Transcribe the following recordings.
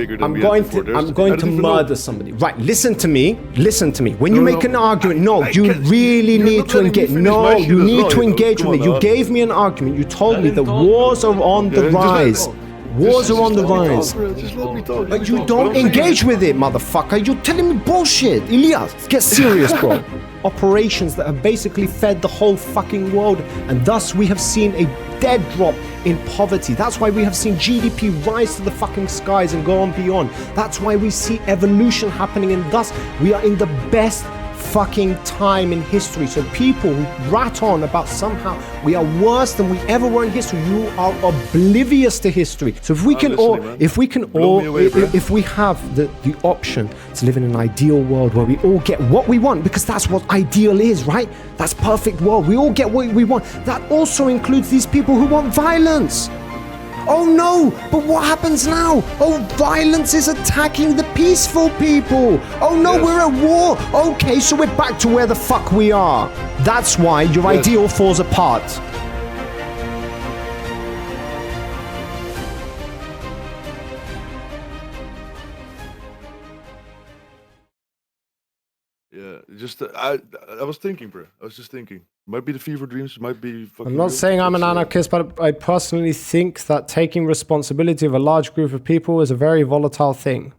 bigger than we had before. I'm going to murder somebody. Right, listen to me. When you make an argument, you really need to engage. No, you need to engage with me. You gave me an argument. You told me the wars are on the rise. Wars are on the rise. Just let me talk. But you don't engage with it, motherfucker. You're telling me bullshit. Elias, get serious, bro. Operations that have basically fed the whole fucking world, and thus we have seen a dead drop in poverty. That's why we have seen GDP rise to the fucking skies and go on beyond. That's why we see evolution happening, and thus we are in the best fucking time in history. So people who rat on about somehow we are worse than we ever were in history, you are oblivious to history. So if we can if we have the option to live in an ideal world where we all get what we want, because that's what ideal is, right? That's perfect world. We all get what we want. That also includes these people who want violence. Oh no, but what happens now? Oh, violence is attacking the peaceful people. Oh no, we're at war. Okay, so we're back to where the fuck we are. That's why your ideal falls apart. Yeah, just I was thinking, bro. I was just thinking. Might be the fever dreams. Might be. I'm not saying I'm an anarchist, but I personally think that taking responsibility of a large group of people is a very volatile thing.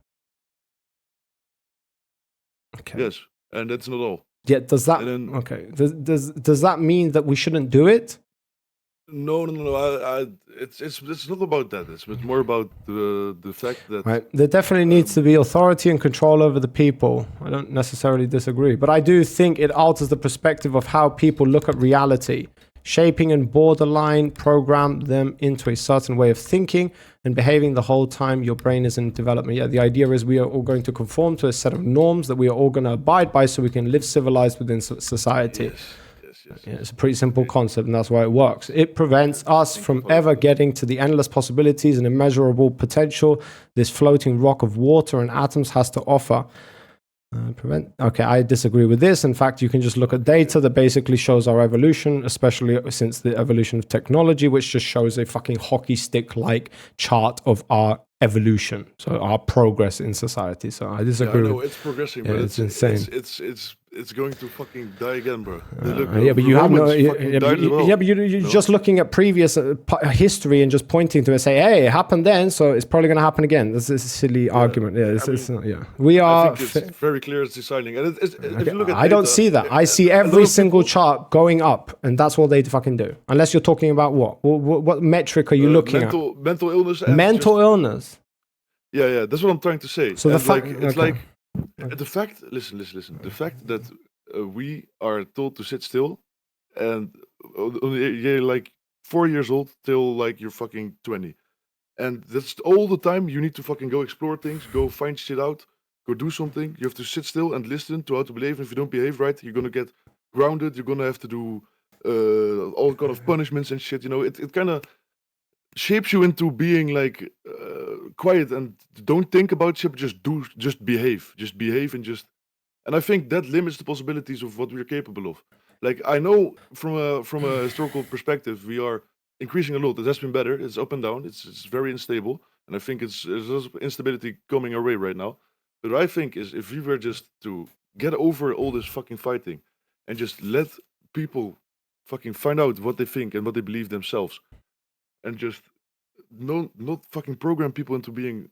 Okay. Yes, and that's not all. Yeah. Does that? Okay. Does that mean that we shouldn't do it? No. It's not about that. It's more about the fact that there definitely needs to be authority and control over the people. I don't necessarily disagree, but I do think it alters the perspective of how people look at reality, shaping and borderline program them into a certain way of thinking and behaving the whole time your brain is in development. Yeah, the idea is we are all going to conform to a set of norms that we are all going to abide by so we can live civilized within society. Yes. Yeah, it's a pretty simple concept, and that's why it works. It prevents us from ever getting to the endless possibilities and immeasurable potential this floating rock of water and atoms has to offer. Okay, I disagree with this. In fact, you can just look at data that basically shows our evolution, especially since the evolution of technology, which just shows a fucking hockey stick-like chart of our evolution, so our progress in society. So I disagree. No, it's progressing, bro. It's insane. It's going to fucking die again, bro. But you have no. But you're just looking at previous history and just pointing to it and say, "Hey, it happened then, so it's probably going to happen again." This is a silly argument. Yeah, we are. I think it's very clear it's deciding, and if you look at I don't see that. I see every single chart going up, and that's all they fucking do. Unless you're talking about what metric are you looking at? Mental illness. Mental illness. Yeah, that's what I'm trying to say. So the fact. Listen. The fact that we are told to sit still, and you're like 4 years old till like you're fucking 20, and that's all the time you need to fucking go explore things, go find shit out, go do something. You have to sit still and listen to how to behave. And if you don't behave right, you're gonna get grounded. You're gonna have to do all kind of punishments and shit. You know, it kind of shapes you into being like quiet and don't think about shit, just behave and I think that limits the possibilities of what we're capable of. Like, I know from a historical perspective we are increasing a lot. It has been better. It's up and down. It's very unstable, and I think there's instability coming our way right now. But what I think is, if we were just to get over all this fucking fighting and just let people fucking find out what they think and what they believe themselves, and just not fucking program people into being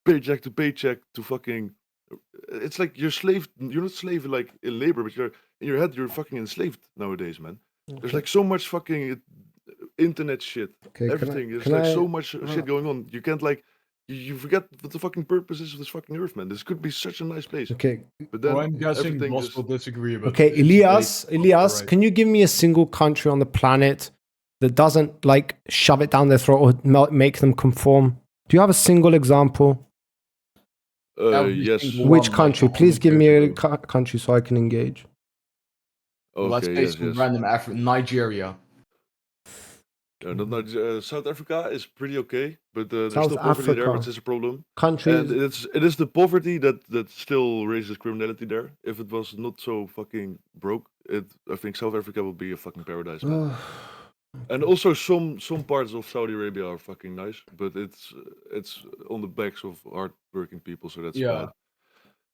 paycheck to paycheck to fucking. It's like you're slave. You're not slave like in labor, but you're in your head. You're fucking enslaved nowadays, man. Okay. There's like so much fucking internet shit. Okay, everything. There's like so much shit going on. You can't like. You forget what the fucking purpose is of this fucking earth, man. This could be such a nice place. Okay. But then I'm guessing most will disagree about. Okay, Elias, can you give me a single country on the planet that doesn't like shove it down their throat or make them conform? Do you have a single example? Yes. Which country? Please give me a country so I can engage. Okay, let's face random Nigeria. South Africa is pretty okay, but there's still poverty there, which is a problem. Country, and it is the poverty that still raises criminality there. If it was not so fucking broke, I think South Africa would be a fucking paradise. And also some parts of Saudi Arabia are fucking nice, but it's on the backs of hard-working people, so that's bad.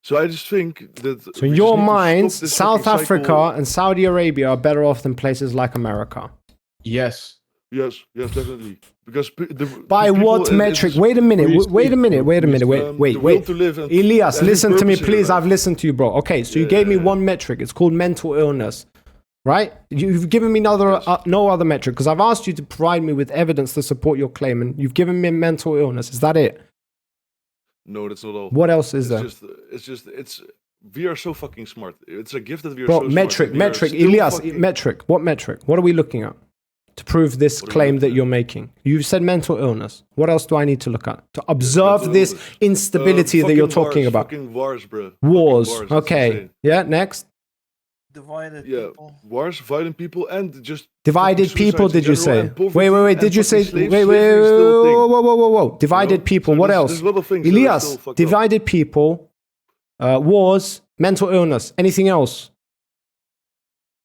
So I just think that. So in your minds, South Africa and Saudi Arabia are better off than places like America. Yes. Yes, definitely. Because by what metric? Wait a minute. Wait. Elias, listen to me, please. I've listened to you, bro. Okay, so you gave me one metric. It's called mental illness, right? You've given me no other metric because I've asked you to provide me with evidence to support your claim, and you've given me mental illness. Is that it? No, that's not all. What else is there? We are so fucking smart. It's a gift that we are so smart. Metric, Elias, metric. What metric? What are we looking at to prove this claim that you're making? You've said mental illness. What else do I need to look at to observe this instability that you're talking about? Fucking wars, bro. Wars. Okay. Yeah. Next. Divided people. Wars, violent people, and just divided people. Did you say? Wait. Did you say? Whoa. Divided people. What else? Elias. Divided people. Wars. Mental illness. Anything else?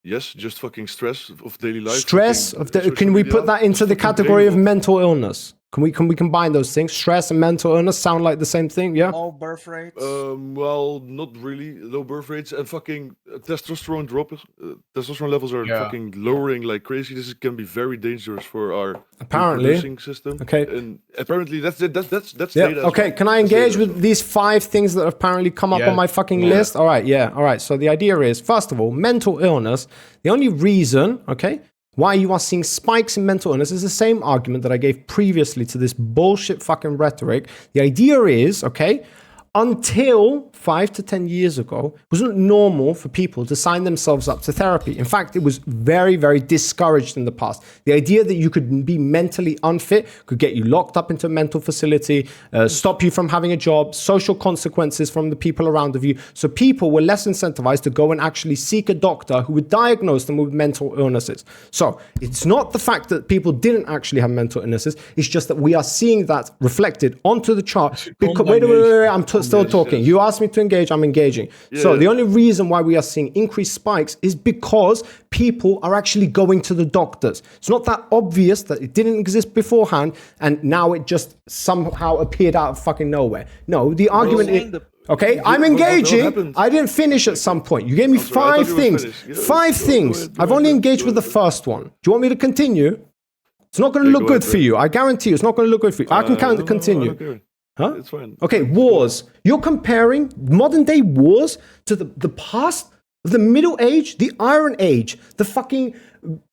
Yes, just fucking stress of daily life. Stress of can we put that into the category of mental illness? Can we combine those things? Stress and mental illness sound like the same thing, yeah? Low birth rates. Well, not really. Low birth rates and fucking testosterone testosterone levels are fucking lowering like crazy. This can be very dangerous for our reproducing system. Okay. And apparently that's data. Okay, can I engage with these 5 things that have apparently come up on my fucking list? All right. So the idea is, first of all, mental illness. The only reason, why you are seeing spikes in mental illness is the same argument that I gave previously to this bullshit fucking rhetoric. The idea is, until 5 to 10 years ago, it wasn't normal for people to sign themselves up to therapy. In fact, it was very, very discouraged in the past. The idea that you could be mentally unfit could get you locked up into a mental facility, stop you from having a job, social consequences from the people around of you. So people were less incentivized to go and actually seek a doctor who would diagnose them with mental illnesses. So it's not the fact that people didn't actually have mental illnesses. It's just that we are seeing that reflected onto the chart. Wait, I'm still talking. You asked me to engage, I'm engaging. So the only reason why we are seeing increased spikes is because people are actually going to the doctors. It's not that obvious that it didn't exist beforehand and now it just somehow appeared out of fucking nowhere. No, the argument is... Okay, I'm engaging. I didn't finish at some point. You gave me 5 things. 5 things. I've only engaged with the first one. Do you want me to continue? It's not going to look good for you. I guarantee you it's not going to look good for you. I can continue. Huh? It's fine. Okay, wars. You're comparing modern day wars to the past, the Middle Age, the Iron Age, the fucking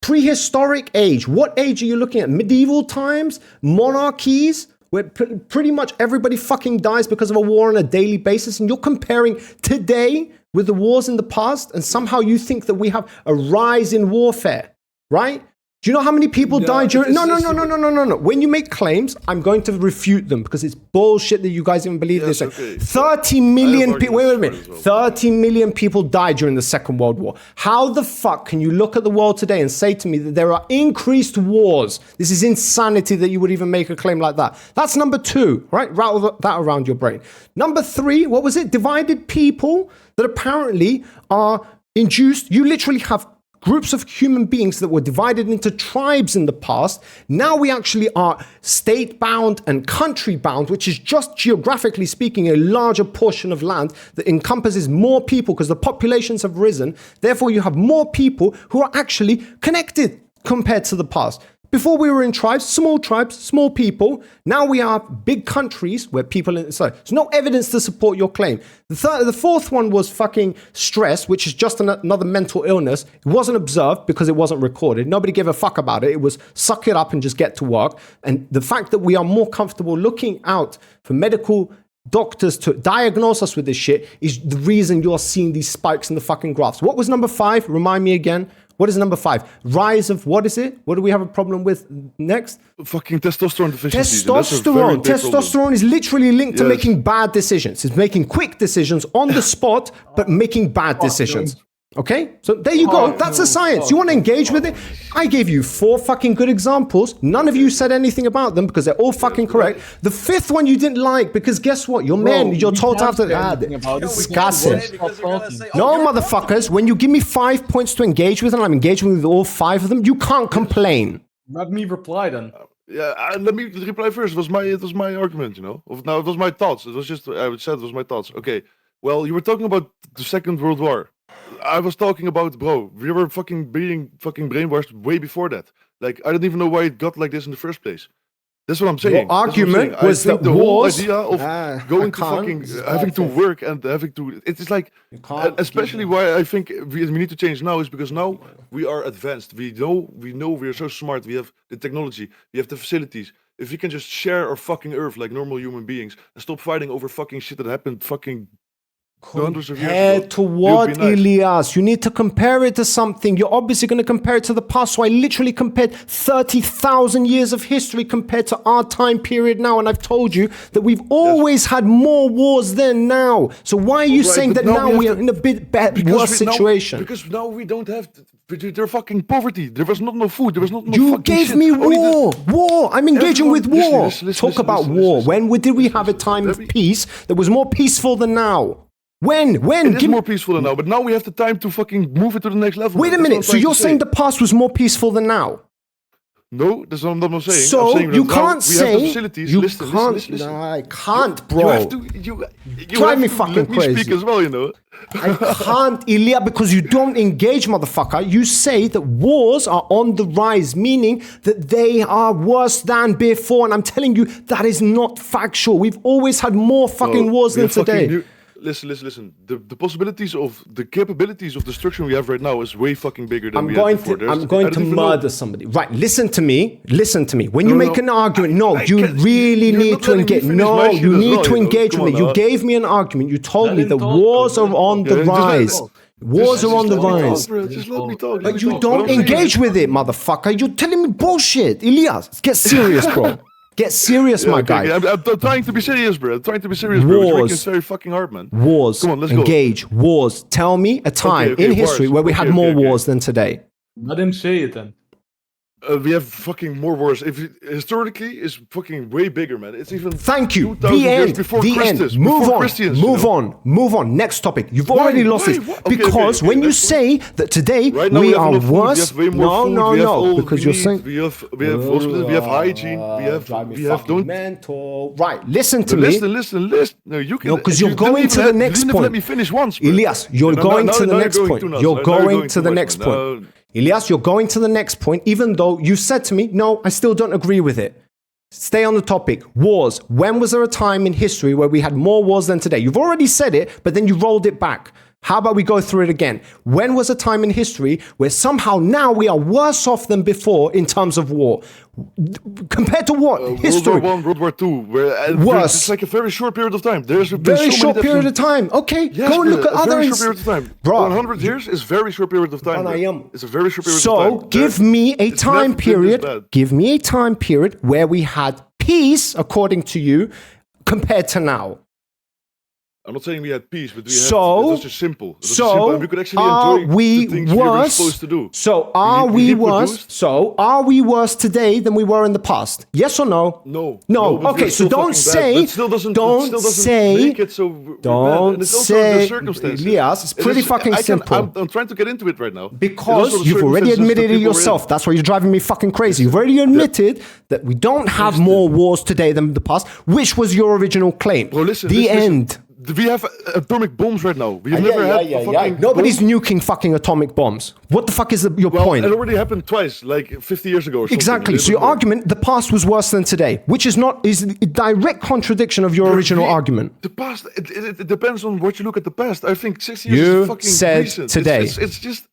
prehistoric age. What age are you looking at? Medieval times? Monarchies? Where pretty much everybody fucking dies because of a war on a daily basis, and you're comparing today with the wars in the past, and somehow you think that we have a rise in warfare, right? Do you know how many people died during... No. When you make claims, I'm going to refute them because it's bullshit that you guys even believe this. 30 million people... Wait a minute. 30 million people died during the Second World War. How the fuck can you look at the world today and say to me that there are increased wars? This is insanity that you would even make a claim like that. That's number 2, right? Rattle that around your brain. Number 3, what was it? Divided people that apparently are induced... You literally have groups of human beings that were divided into tribes in the past. Now we actually are state-bound and country-bound, which is just geographically speaking a larger portion of land that encompasses more people because the populations have risen. Therefore, you have more people who are actually connected compared to the past. Before we were in tribes, small people. Now we are big countries where people... So there's no evidence to support your claim. The fourth one was fucking stress, which is just another mental illness. It wasn't observed because it wasn't recorded. Nobody gave a fuck about it. It was suck it up and just get to work. And the fact that we are more comfortable looking out for medical doctors to diagnose us with this shit is the reason you're seeing these spikes in the fucking graphs. What was number 5? Remind me again. What is number 5? Rise of, what is it? What do we have a problem with next? Fucking testosterone deficiency. Testosterone is literally linked to making bad decisions. It's making quick decisions on the spot, but making bad decisions. Okay, so there you go. That's the science. You want to engage with it? I gave you 4 fucking good examples. None of you said anything about them because they're all fucking correct. The 5th one you didn't like because guess what? You're told to have to discuss it. No, motherfuckers. When you give me 5 points to engage with and I'm engaging with all 5 of them, you can't complain. Let me reply then. Let me reply first. It was my argument, you know. It was my thoughts. It was just I said it was my thoughts. Okay. Well, you were talking about the Second World War. I was talking about, bro. We were being brainwashed way before that. Like, I don't even know why it got like this in the first place. That's what I'm saying. Your argument was that the wars. whole idea of going to fucking having to work and having to. It's like, especially why I think we need to change now is because now we are advanced. We know we are so smart. We have the technology. We have the facilities. If we can just share our fucking Earth like normal human beings and stop fighting over fucking shit that happened fucking hundreds of years ago. Compared to what, Elias? You need to compare it to something. You're obviously going to compare it to the past. So I literally compared 30,000 years of history compared to our time period now. And I've told you that we've always had more wars than now. So why are you saying that now we are in a bit worse situation? Because now we don't have... There's fucking poverty. There was not no food. There was not no you fucking gave shit. me war. War. I'm engaging with war. Listen, Talk about war. When did we have a time of peace that was more peaceful than now? When? It is more peaceful than now, but now we have the time to fucking move it to the next level. Wait a minute. So you're saying the past was more peaceful than now? No, that's what I'm not saying. So I'm saying you can't say we have the facilities. You listen. No, I can't, bro. You have to. You drive me have to fucking let me crazy. speak as well, you know. I can't, Ilya, because you don't engage, motherfucker. You say that wars are on the rise, meaning that they are worse than before. And I'm telling you, that is not factual. We've always had more fucking wars than today. Listen. The possibilities of the capabilities of destruction we have right now is way fucking bigger than I'm going to murder somebody. Right, listen to me. When you make an argument, you really need to engage. No, you need to engage with me. You gave me an argument. You told me that wars are on the rise. Wars are on the rise. Just let me talk. But you don't engage with it, motherfucker. You're telling me bullshit. Elias, get serious, bro. Get serious, my guy. I'm trying to be serious, bro. I'm trying to be serious, bro. You're making it very fucking hard, man. Wars. Come on, let's engage. Go. Wars. Tell me a time in history where we had more wars than today. Let him say it then. We have fucking more wars. Historically, it's fucking way bigger, man. It's even. Thank you. The end. The end. Move on. Next topic. You've already lost it because when you say that today we are worse. No. Because you're saying we have hygiene. We have mental. Right. Listen to me. Listen. No, you can. No, because you're going to the next point. Let me finish once, Elias, you're going to the next point. You're going to the next point. Elias, you're going to the next point, even though you said to me, no, I still don't agree with it. Stay on the topic. Wars. When was there a time in history where we had more wars than today? You've already said it, but then you rolled it back. How about we go through it again? When was a time in history where somehow now we are worse off than before in terms of war? Compared to what? History. World War I, World War II. Worse. It's like a very short period of time. There's very short period of time. Okay, yes, go and look at other... Very short period of time. Bro. 100 years is very short period of time. It's a very short period of time. So give me a time period. Give me a time period where we had peace, according to you, compared to now. I'm not saying we had peace, but it was just simple. And we could actually enjoy the things we were supposed to do. So are we worse? So are we worse today than we were in the past? Yes or no? No. Okay, so don't say. Don't say. Don't say. Elias, it's pretty fucking simple. I'm trying to get into it right now. Because you've already admitted it yourself. That's why you're driving me fucking crazy. You've already admitted that we don't have more wars today than the past, which was your original claim. The end. We have atomic bombs right now. We've never had Nobody's nuking fucking atomic bombs. What the fuck is your point? It already happened twice, like 50 years ago or something. Exactly. So your argument, the past was worse than today, which is a direct contradiction of your original argument. The past, it depends on what you look at the past. I think 6 years is fucking recent. Today. It's just...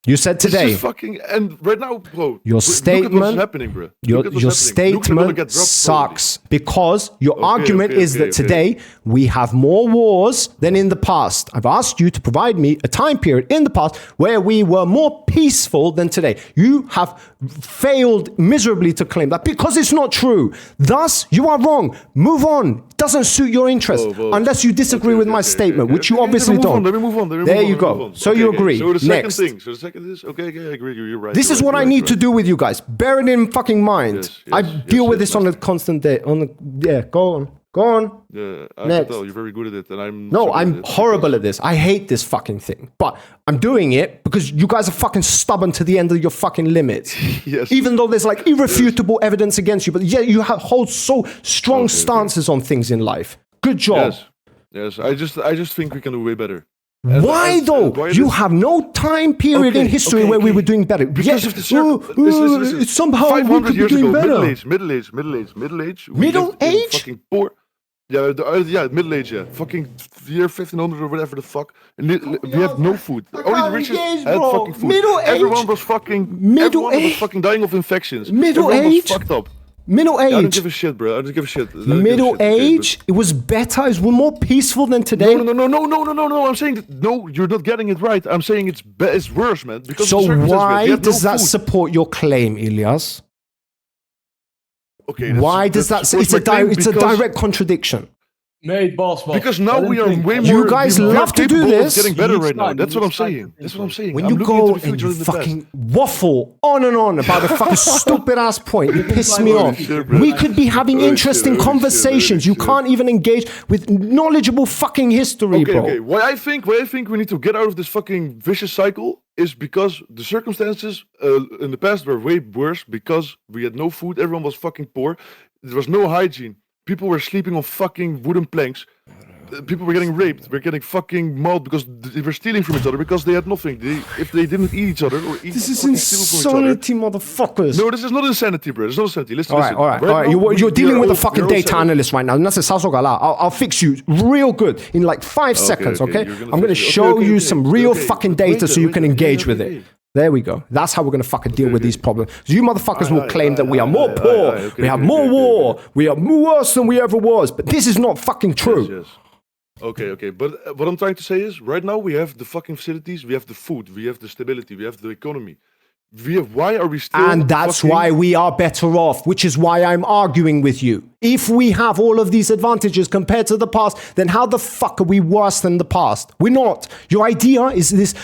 You said today. It's just fucking, and right now, bro. Your statement. Look at what's happening, bro. Your statement sucks because your argument is that today we have more wars than in the past. I've asked you to provide me a time period in the past where we were more peaceful than today. You have failed miserably to claim that because it's not true. Thus, you are wrong. Move on. It doesn't suit your interest unless you disagree with my statement, which you obviously don't. Let me move on. There you go. So you agree. So the second Next. thing. So the second is okay. I agree. You're right. This is what I need to do with you guys. Bear it in fucking mind. I deal with this on a constant day. Go on. Go on. Yeah, I Next. can tell you're very good at it, and I'm No, so good I'm at it horrible because- at this. I hate this fucking thing. But I'm doing it because you guys are fucking stubborn to the end of your fucking limits. Yes. Even though there's like irrefutable evidence against you, but yeah, you hold so strong stances on things in life. Good job. Yes. I just think we can do way better. Why though? why You this- have no time period in history where we were doing better. Because Yeah, of the listen. somehow we 500 could be years doing ago, better. middle age. we Middle lived in age? Fucking poor. Yeah, middle age. Yeah, fucking year 1500 or whatever the fuck. And we have no food. Only the can't richest engage, had bro. fucking food. Middle Everyone age? was fucking. Middle everyone was age? fucking dying of infections. Middle everyone age? was fucked up. Middle I don't age. give a shit, bro. I don't give a shit. I don't give a Middle shit, okay, age. It was better. It was more peaceful than today. No. I'm saying that no, you're not getting it right. I'm saying it's worse, man. Because So of the circumstances we had. why We had does no that food. support your claim, Ilyas? Okay. Why does that? supports It's my claim it's a because- direct contradiction. Mate, boss. Because now we are way more. You guys we are love to do capable of this. Getting better You need right now. time, That's you what I'm need time saying. to That's what I'm saying. When I'm you looking go into the and future you in the past. fucking waffle on and on about a fucking stupid ass point, you piss me Holy off. shit, bro. We could be having Holy interesting shit, holy conversations. shit, You holy can't even engage with knowledgeable fucking history, bro. Okay. Why I think we need to get out of this fucking vicious cycle is because the circumstances in the past were way worse because we had no food. Everyone was fucking poor. There was no hygiene. People were sleeping on fucking wooden planks. People were getting raped. We're getting fucking mauled because they were stealing from each other because they had nothing. If they didn't eat each other or eat This is fucking steal from each other. insanity, motherfuckers. No, this is not insanity, bro. It's not insanity. Listen, All right. Right now, You're dealing with a fucking we're all data settled. analyst right now. I'll fix you real good in like 5 seconds, okay, okay? you're gonna I'm going to fix me. show Okay, you okay, some real okay. fucking data Wait so you there, can wait, engage okay, with okay. it. There we go. That's how we're going to fucking deal with these problems. So you motherfuckers will Aye, claim that we are aye, more aye, poor, aye, okay, we have okay, more okay, war, we are worse than we ever was. But this is not fucking true. Yes. Okay. But what I'm trying to say is, right now we have the fucking facilities, we have the food, we have the stability, we have the economy. Why are we still? And that's fucking- why we are better off, which is why I'm arguing with you. If we have all of these advantages compared to the past, then how the fuck are we worse than the past? We're not. Your idea is this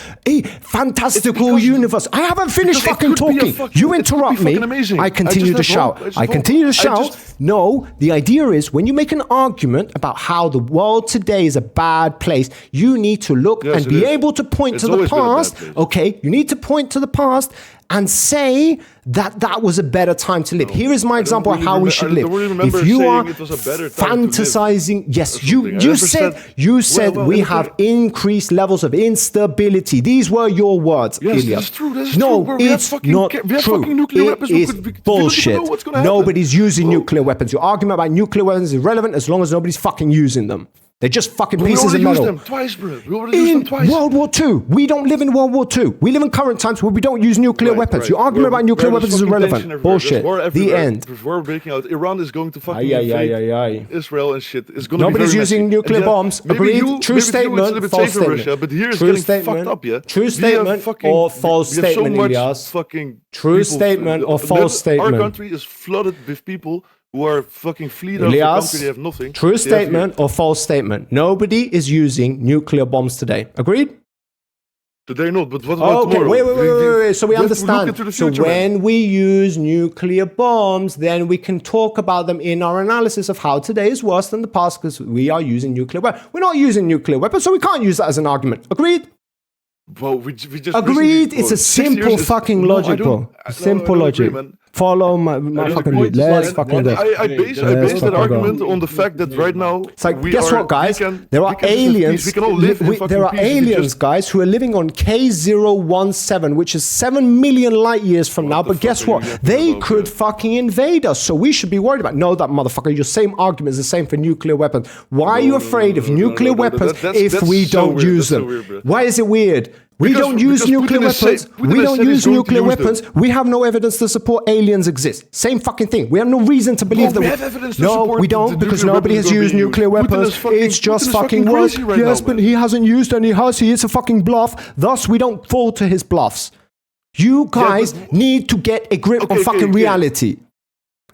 fantastical because- universe. I haven't finished because it fucking could be a talking. fucking- You it could be interrupt me. fucking amazing. I I continue just to have shout. hope. I just I have continue to hope. I shout. just- No, the idea is when you make an argument about how the world today is a bad place, you need to look Yes, and it be is. able to point It's to the always been a bad past. place. Okay, you need to point to the past and say that was a better time to live. Here is my example of really how we remem- should I live. don't really remember If you saying are it was a better time to live fantasizing, yes, or you something. I never said well, we okay. have increased levels of instability. These were your words, Yes, Ilya. that's true. That's no, true. Bro. We have it's fucking not we have true. fucking nuclear It weapons. is We don't even bullshit. know what's gonna happen. Nobody's using Bro. nuclear weapons. Your argument about nuclear weapons is irrelevant as long as nobody's fucking using them. They're just fucking We pieces of already used metal. them twice, bro. We already used them In twice. World War II, we don't live in World War II. We live in current times where we don't use nuclear weapons. Your argument about nuclear weapons is irrelevant. Bullshit. The end. There's war breaking out. Iran is going to fucking Aye, aye, invade aye, aye. Israel and shit. It's going to be Nobody's very using messy. nuclear And bombs. maybe Agreed. you- True maybe it's a statement. little bit False safe in statement. Russia, but here it's True getting statement. fucked up, yeah. True We have statement fucking- or false we have so statement, much Ilyas. fucking True people- statement or that- false statement? Our country is flooded with people who are fucking fleeing out of the Ilyas, country. They have nothing. true They have statement or false statement? Nobody is using nuclear bombs today. Agreed? Today not, but what about Okay, tomorrow? wait. So we have to look understand. into the So future, man. when we use nuclear bombs, then we can talk about them in our analysis of how today is worse than the past because we are using nuclear weapons. We're not using nuclear weapons, so we can't use that as an argument. Agreed? Well, we just Agreed. recently- It's a 6 simple years is- fucking No, I logic, don't- bro. no, I Simple don't logic. agree, man. Follow my don't fucking agree. lead. Let's And fucking what go. I base Let's that fucking argument go. on the fact that right now It's like, we guess are- what, guys? we can- There we are can live in aliens. peace. We can all live in fucking There are peace if we aliens, just- guys, who are living on K017, which is 7 million light years from now. the But fuck guess are you what? yapping They about, could bro? fucking invade us. So we should be worried about. No, that motherfucker. Your same argument is the same for nuclear weapons. Why are you afraid of nuclear weapons if we don't use them? Why is it weird? We Because- don't use because nuclear Putin is weapons. Putin We has don't said he's use going to nuclear use them. weapons. We have no evidence to support aliens exist. Same fucking thing. We have no reason to believe Well, we that. have evidence to No, support we the don't because nuclear nobody has weapons are used being nuclear used. Putin weapons. is fucking- It's just Putin is fucking fucking words. crazy right Yes, now, but man. he hasn't used any has. He is a fucking bluff. Thus, we don't fall to his bluffs. You guys need to get a grip on Okay, fucking okay. reality.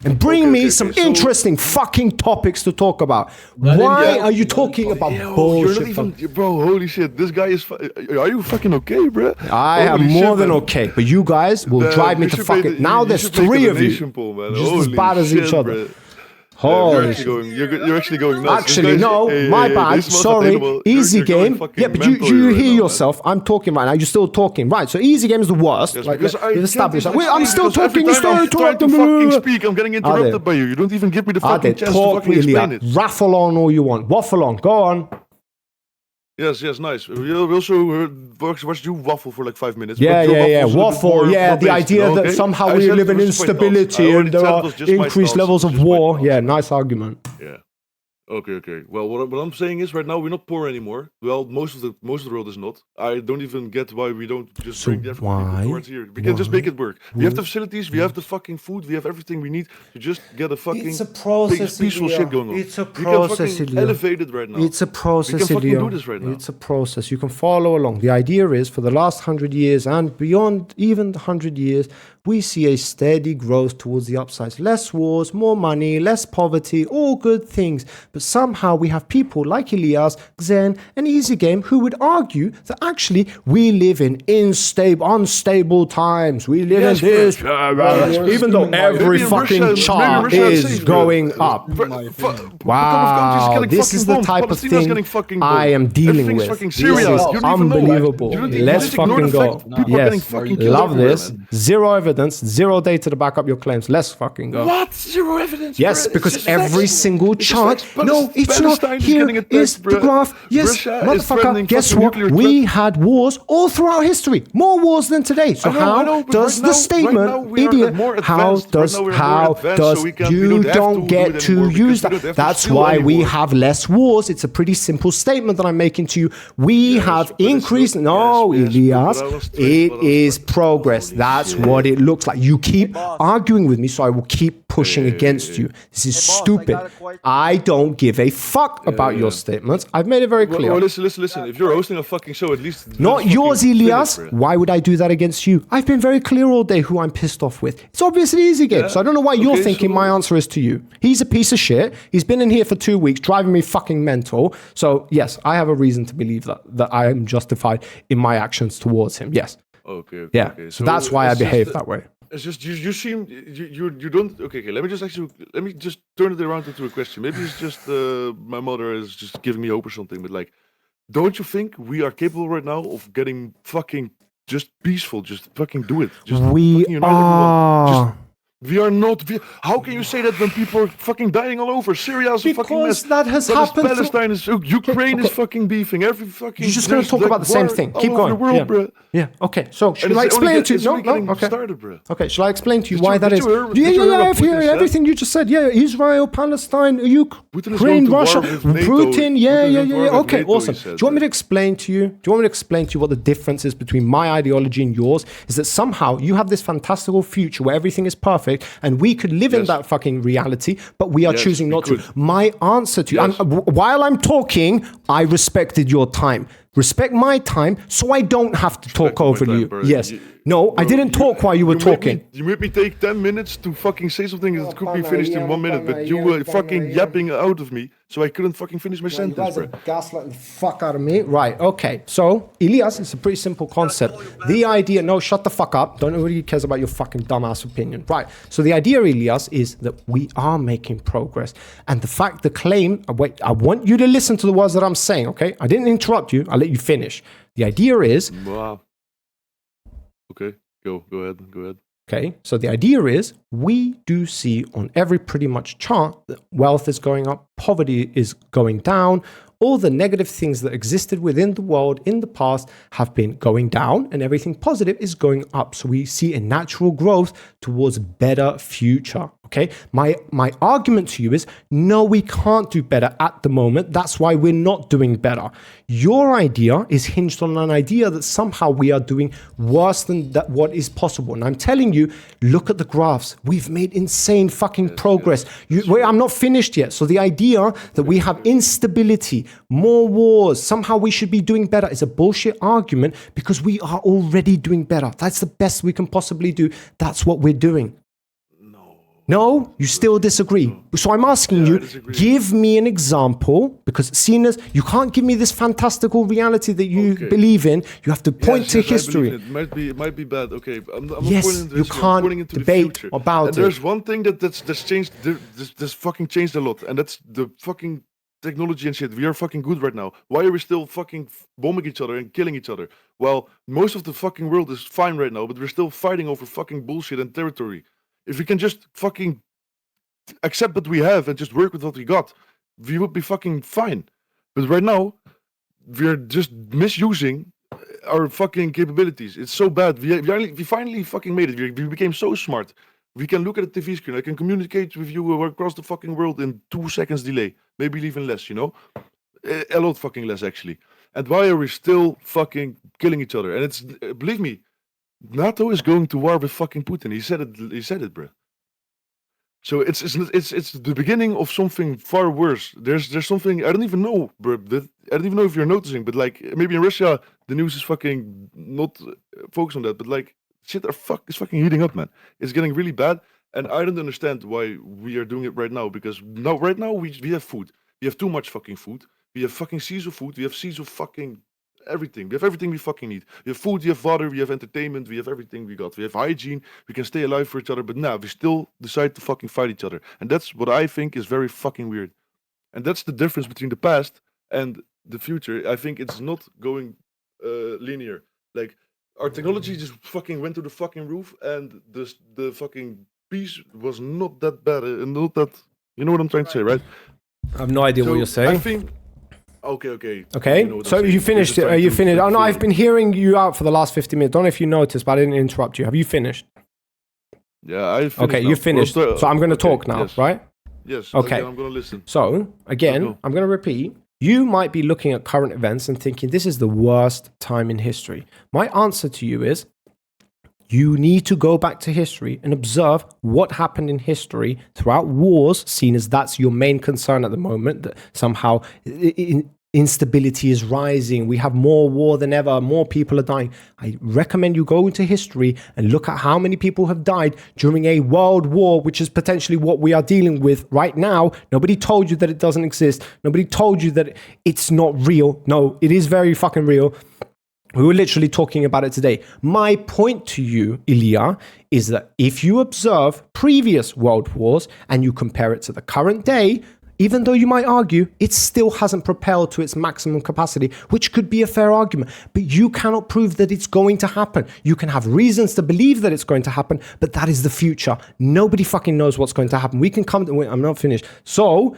And bring Okay, me okay, some so- interesting fucking topics to talk about. Let him Why go. are you talking about Yo, bullshit? You're not even, bro. Holy shit, this guy is. Are you fucking okay, bro? I am Holy more shit, than man. okay, but you guys will Man, drive me you to should play fucking. the- Now you there's should play 3 of you. combination pool, man. Just as Holy bad as each shit, other. bro. Holy You're actually going nuts. Actually, This no, guy's- my this bad. is not Sorry, attainable. easy You're going game. fucking Yeah, but mental you right hear now, yourself. I'm talking right now. You're still talking, right? So easy game is the worst. Yes, like because I we've can't established that. even Wait, I'm speak, still because every talking. You're time still I'm trying to interrupting fucking speak, I'm getting interrupted by you. You don't even give me the fucking chance to Talk, fucking explain Ilya. it. Raffle on all you want. Waffle on. Go on. Yes, nice. We also watched you waffle for like 5 minutes. Yeah, but your yeah. waffle was a little bit Waffle. more Yeah, the based, idea that okay? somehow I we said live in it was just my thoughts. I instability already and there said it are was just my increased thoughts. levels It was of just my war. thoughts. Yeah, nice argument. Yeah. Okay. Well, what I'm saying is, right now we're not poor anymore. Well, most of the world is not. I don't even get why we don't just So bring the African people why- towards here. We can just make why it work. We have the facilities, we have the fucking food, we have everything we need to just get a fucking It's a process, peaceful Ilya. shit going on. It's a We can process, fucking Ilya. elevate it right now. It's a process, We can fucking Ilya. do this right now. It's a process. You can follow along. The idea is for the last 100 years and beyond even the 100 years, we see a steady growth towards the upsides. Less wars, more money, less poverty, all good things. But somehow we have people like Elias, Xen, and Easy Game who would argue that actually we live in unstable times. We live Yes, in this, bro. even though every Maybe in fucking Russia- chart maybe Russia is is safe, bro. going up. Wow, this is the type of thing I am dealing with. Fucking This Syria. is You don't even know. unbelievable. You don't even Let's just ignore fucking the go. fact people are getting Yes, fucking killed love everywhere, this. man. Zero evidence, zero data to back up your claims. Let's fucking go. What? Zero evidence? Yes, bro? because It's just every facts. single It's just chart. facts. No, it's not. Palestine is Here getting attacked, is the bro. graph. Yes, Russia is motherfucker. threatening Guess fucking what? nuclear We had wars all throughout history. More wars than today. So I know, how but does right the now- statement, right now we are idiot? more How advanced. does Right now we are more advanced, so we don't you have to don't do get it to anymore because use we don't that? have to That's steal why we anymore. have less wars. It's a pretty simple statement that I'm making to you. We Yes, have but it's increased. not- No, yes, Elias, but I was it but I was is like, progress. holy That's shit. what it looks like. You keep boss. arguing with me, so I will keep pushing against you. This is Hey, boss, I stupid. got a question. I don't give a fuck about your statements. I've made it very clear. Well, listen. If you're hosting a fucking show, at least Not let's yours, fucking Elias. finish, bro. Why would I do that against you? I've been very clear all day who I'm pissed off with. It's obviously Easy Game, so I don't know why you're Okay, thinking so- my answer is to you. He's a piece of shit. He's been in here for 2 weeks, driving me fucking mental. So yes, I have a reason to believe that I am justified in my actions towards him. Yes. Okay. Yeah. So that's why I it's just behave that way. It's just you seem you don't okay. Let me just turn it around into a question. Maybe it's just my mother is just giving me hope or something. But like, don't you think we are capable right now of getting fucking just peaceful? Just fucking do it. Just We fucking unite everyone. Just are. We are not. How can you say that when people are fucking dying all over? Syria is a fucking mess. Because that has happened. Palestine is. Ukraine is fucking beefing. Every fucking. You're just going to talk about the same thing. Keep all over going. the world, yeah. bro. Yeah. Okay. So And should it's I only explain to you? it's No. only getting No. Okay. started, bro. Okay, shall I explain to you Did why you- that did is? you hear- Yeah, did you hear yeah, what I've heard Putin said? everything you just said. Yeah, Israel, Palestine, Putin is Ukraine, going to war Russia, with NATO. Putin. Yeah, Putin is yeah, at yeah. war yeah. with Okay, NATO, he awesome. said, Do you want me to bro. explain to you? Do you want me to explain to you what the difference is between my ideology and yours? Is that somehow you have this fantastical future where everything is perfect, and we could live in Yes. that fucking reality, but we are Yes, choosing we not could. to. My answer to you, Yes. while I'm talking, I respected your time. Respect my time, so I don't have to talk my over time, you. bro. Yes. You- No, I Bro, didn't talk while you were talking. You made me take 10 minutes to fucking say something that could be finished in 1 minute, but you were fucking yapping out of me, so I couldn't fucking finish my sentence, bro. gaslighting the fuck out of me. Right, okay. So, Elias, it's a pretty simple concept. The idea, no, shut the fuck up. Don't nobody cares about your fucking dumbass opinion. Right. So the idea, Elias, is that we are making progress. And the fact, the claim, wait, I want you to listen to the words that I'm saying, okay? I didn't interrupt you. I'll let you finish. The idea is, Wow. Okay, go ahead. okay, so the idea is we do see on every pretty much chart that wealth is going up, poverty is going down, all the negative things that existed within the world in the past have been going down and everything positive is going up. So we see a natural growth towards a better future. Okay, my argument to you is no, we can't do better at the moment. That's why we're not doing better. Your idea is hinged on an idea that somehow we are doing worse than that what is possible. And I'm telling you, look at the graphs. We've made insane fucking progress. Wait, I'm not finished yet. So the idea that we have instability, more wars, somehow we should be doing better is a bullshit argument because we are already doing better. That's the best we can possibly do. That's what we're doing. No, you still disagree. So I'm asking I you, disagree. give me an example, because seen as you can't give me this fantastical reality that you Okay. believe in. You have to point to Yes, I history. believe it. It might be bad. Okay, I'm not Yes, pointing into you history, I'm can't pointing into debate the future. about and it. there's one thing that's changed. This fucking changed a lot, and that's the fucking technology and shit. We are fucking good right now. Why are we still fucking bombing each other and killing each other? Well, most of the fucking world is fine right now, but we're still fighting over fucking bullshit and territory. If we can just fucking accept what we have and just work with what we got, we would be fucking fine. But right now, we're just misusing our fucking capabilities. It's so bad. We finally fucking made it. We became so smart. We can look at a TV screen. I can communicate with you across the fucking world in 2 seconds delay. Maybe even less, you know? A lot fucking less, actually. And why are we still fucking killing each other? And it's, believe me, NATO is going to war with fucking Putin. He said it, bro. So it's the beginning of something far worse. There's something I don't even know, bro. I don't even know if you're noticing, but like maybe in Russia the news is fucking not focused on that, but like shit is fucking heating up, man. It's getting really bad, and I don't understand why we are doing it right now. Because right now we have food. We have too much fucking food. We have fucking seas of food. We have seas of fucking everything. We have everything we fucking need. We have food, we have water, we have entertainment, we have everything we got. We have hygiene, we can stay alive for each other, but now we still decide to fucking fight each other. And that's what I think is very fucking weird. And that's the difference between the past and the future. I think it's not going linear. Like our technology just fucking went to the fucking roof, and the fucking peace was not that bad and not that. You know what I'm trying to say, right? I have no idea what So you're saying. I think. Okay. Okay, You know what I'm so saying. you finished You're it. just Are you trying to finished? Oh no, fulfill- I've been hearing you out for the last 50 minutes. Don't know if you noticed, but I didn't interrupt you. Have you finished? Yeah, I finished. Okay, now. you finished. Well, So I'm going to okay, talk now, yes. right? Yes. Okay. Okay. I'm gonna listen. So, again, Go. I'm going to repeat. You might be looking at current events and thinking this is the worst time in history. My answer to you is you need to go back to history and observe what happened in history throughout wars, seen as that's your main concern at the moment, that somehow instability is rising. We have more war than ever. More people are dying. I recommend you go into history and look at how many people have died during a world war, which is potentially what we are dealing with right now. Nobody told you that it doesn't exist. Nobody told you that it's not real. No, it is very fucking real. We were literally talking about it today. My point to you, Ilya, is that if you observe previous world wars and you compare it to the current day, even though you might argue it still hasn't propelled to its maximum capacity, which could be a fair argument, but you cannot prove that it's going to happen. You can have reasons to believe that it's going to happen, but that is the future. Nobody fucking knows what's going to happen. We can come to, I'm not finished. So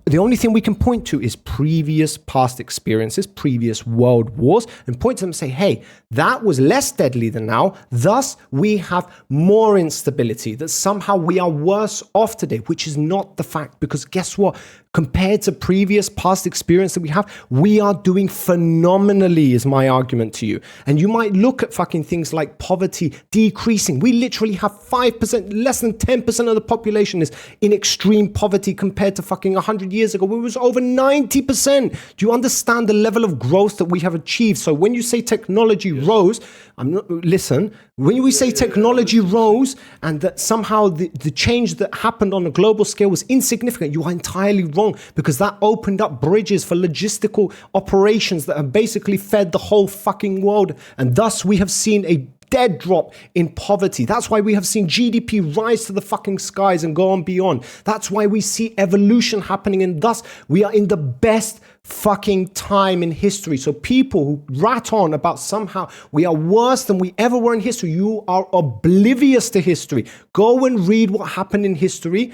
the only thing we can point to is previous past experiences, previous world wars, and point to them and say, hey, that was less deadly than now. Thus, we have more instability, that somehow we are worse off today, which is not the fact, because guess what? Compared to previous past experience that we are doing phenomenally, is my argument to you. And you might look at fucking things like poverty decreasing. We literally have 5%, less than 10% of the population is in extreme poverty compared to fucking 100 years ago, where it was over 90%. Do you understand the level of growth that we have achieved? So when you say technology rose, when we say technology rose and that somehow the change that happened on a global scale was insignificant, you are entirely wrong, because that opened up bridges for logistical operations that have basically fed the whole fucking world. And thus we have seen a dead drop in poverty. That's why we have seen GDP rise to the fucking skies and go on beyond. That's why we see evolution happening, and thus we are in the best fucking time in history. So people who rat on about somehow we are worse than we ever were in history, you are oblivious to history. Go and read what happened in history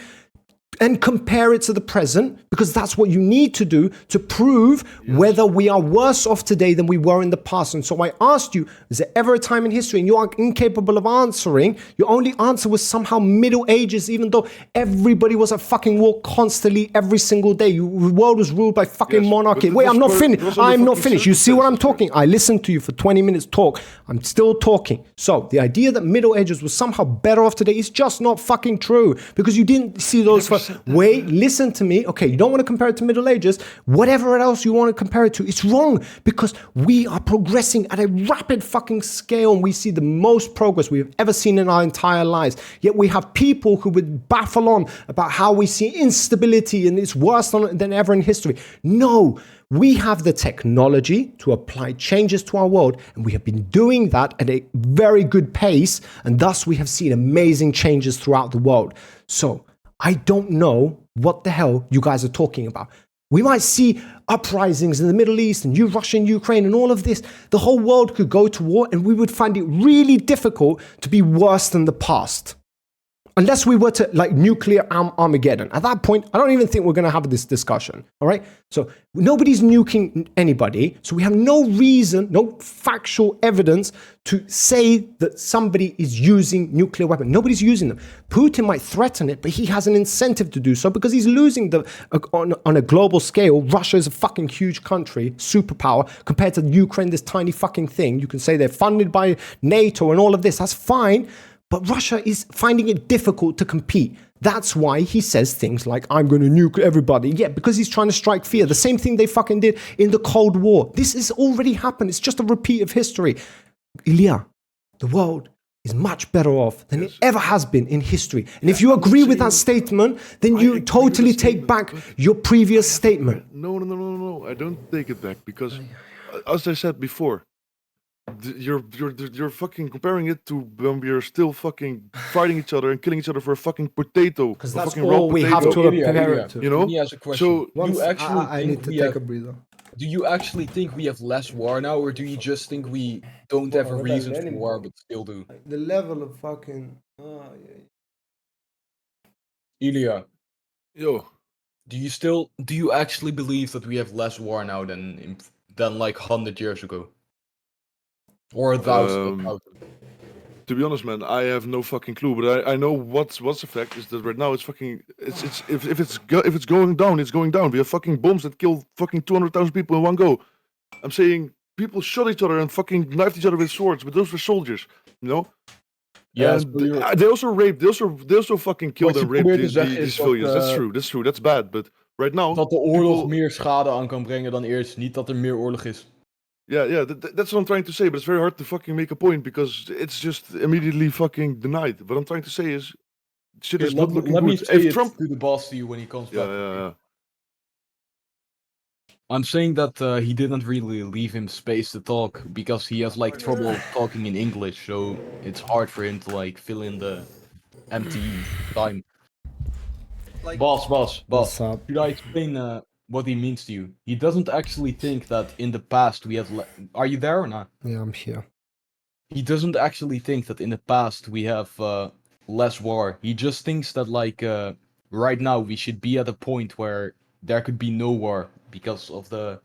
and compare it to the present, because that's what you need to do to prove whether we are worse off today than we were in the past. And so I asked you, is there ever a time in history, and you are incapable of answering? Your only answer was somehow Middle Ages, even though everybody was at fucking war constantly every single day. The world was ruled by fucking monarchy. Wait, I'm not finished. I'm not finished. You see what I'm talking? I listened to you for 20 minutes talk. I'm still talking. So the idea that Middle Ages was somehow better off today is just not fucking true, because you didn't see those for wait, listen to me. Okay, you don't want to compare it to Middle Ages. Whatever else you want to compare it to, it's wrong because we are progressing at a rapid fucking scale and we see the most progress we've ever seen in our entire lives. Yet we have people who would baffle on about how we see instability and it's worse than ever in history. No, we have the technology to apply changes to our world, and we have been doing that at a very good pace, and thus we have seen amazing changes throughout the world. So I don't know what the hell you guys are talking about. We might see uprisings in the Middle East and Russia and Ukraine and all of this. The whole world could go to war, and we would find it really difficult to be worse than the past. Unless we were to like nuclear Armageddon. At that point, I don't even think we're going to have this discussion. All right. So nobody's nuking anybody. So we have no reason, no factual evidence to say that somebody is using nuclear weapons. Nobody's using them. Putin might threaten it, but he has an incentive to do so because he's losing on a global scale. Russia is a fucking huge country, superpower, compared to Ukraine, this tiny fucking thing. You can say they're funded by NATO and all of this. That's fine. But Russia is finding it difficult to compete. That's why he says things like, I'm going to nuke everybody. Yeah, because he's trying to strike fear. The same thing they fucking did in the Cold War. This has already happened. It's just a repeat of history. Ilya, the world is much better off than it ever has been in history. And if you agree with that statement, then you totally take back your previous statement. No. I don't take it back because, as I said before, you're fucking comparing it to when we are still fucking fighting each other and killing each other for a fucking potato. Because that's all we have to compare it to. You know? Let me ask a question. So I need to take a breather. Do you actually think we have less war now, or do you just think we don't have a reason for war but still do? The level of fucking... Ilya, yo, do you actually believe that we have less war now than like 100 years ago? Or 1,000? to be honest, man, I have no fucking clue. But I know what's a fact is that right now it's fucking if it's going down, it's going down. We have fucking bombs that kill fucking 200,000 people in one go. I'm saying people shot each other and fucking knifed each other with swords, but those were soldiers, you know. Yes, And they also raped. They also fucking killed and raped these civilians. That's true. That's bad. But right now, dat de oorlog meer schade aan kan brengen dan eerst, niet dat er meer oorlog is. Yeah, that's what I'm trying to say, but it's very hard to fucking make a point because it's just immediately fucking denied. What I'm trying to say is, shit is not looking let good. me say it to the boss to you when he comes back. Yeah. I'm saying that he didn't really leave him space to talk because he has like trouble talking in English, so it's hard for him to like fill in the empty time. Like, Boss, What's up? should I explain what he means to you? He doesn't actually think that in the past we have... Are you there or not? Yeah, I'm here. He doesn't actually think that in the past we have less war. He just thinks that like right now we should be at a point where there could be no war because of the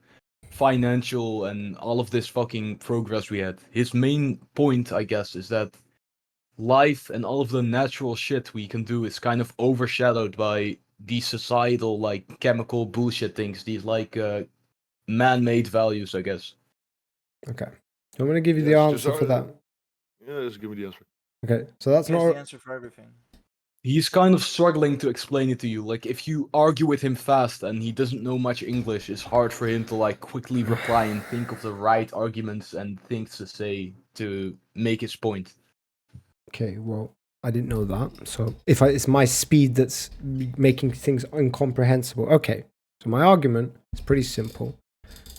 financial and all of this fucking progress we had. His main point, I guess, is that life and all of the natural shit we can do is kind of overshadowed by these societal, like, chemical bullshit things, these, like, man-made values, I guess. Okay. I'm going to give you the answer for that. Yeah, just give me the answer. Okay, so that's here's not... the answer for everything. He's kind of struggling to explain it to you. Like, if you argue with him fast and he doesn't know much English, it's hard for him to, like, quickly reply and think of the right arguments and things to say to make his point. Okay, well, I didn't know that. So it's my speed that's making things incomprehensible. Okay, so my argument is pretty simple.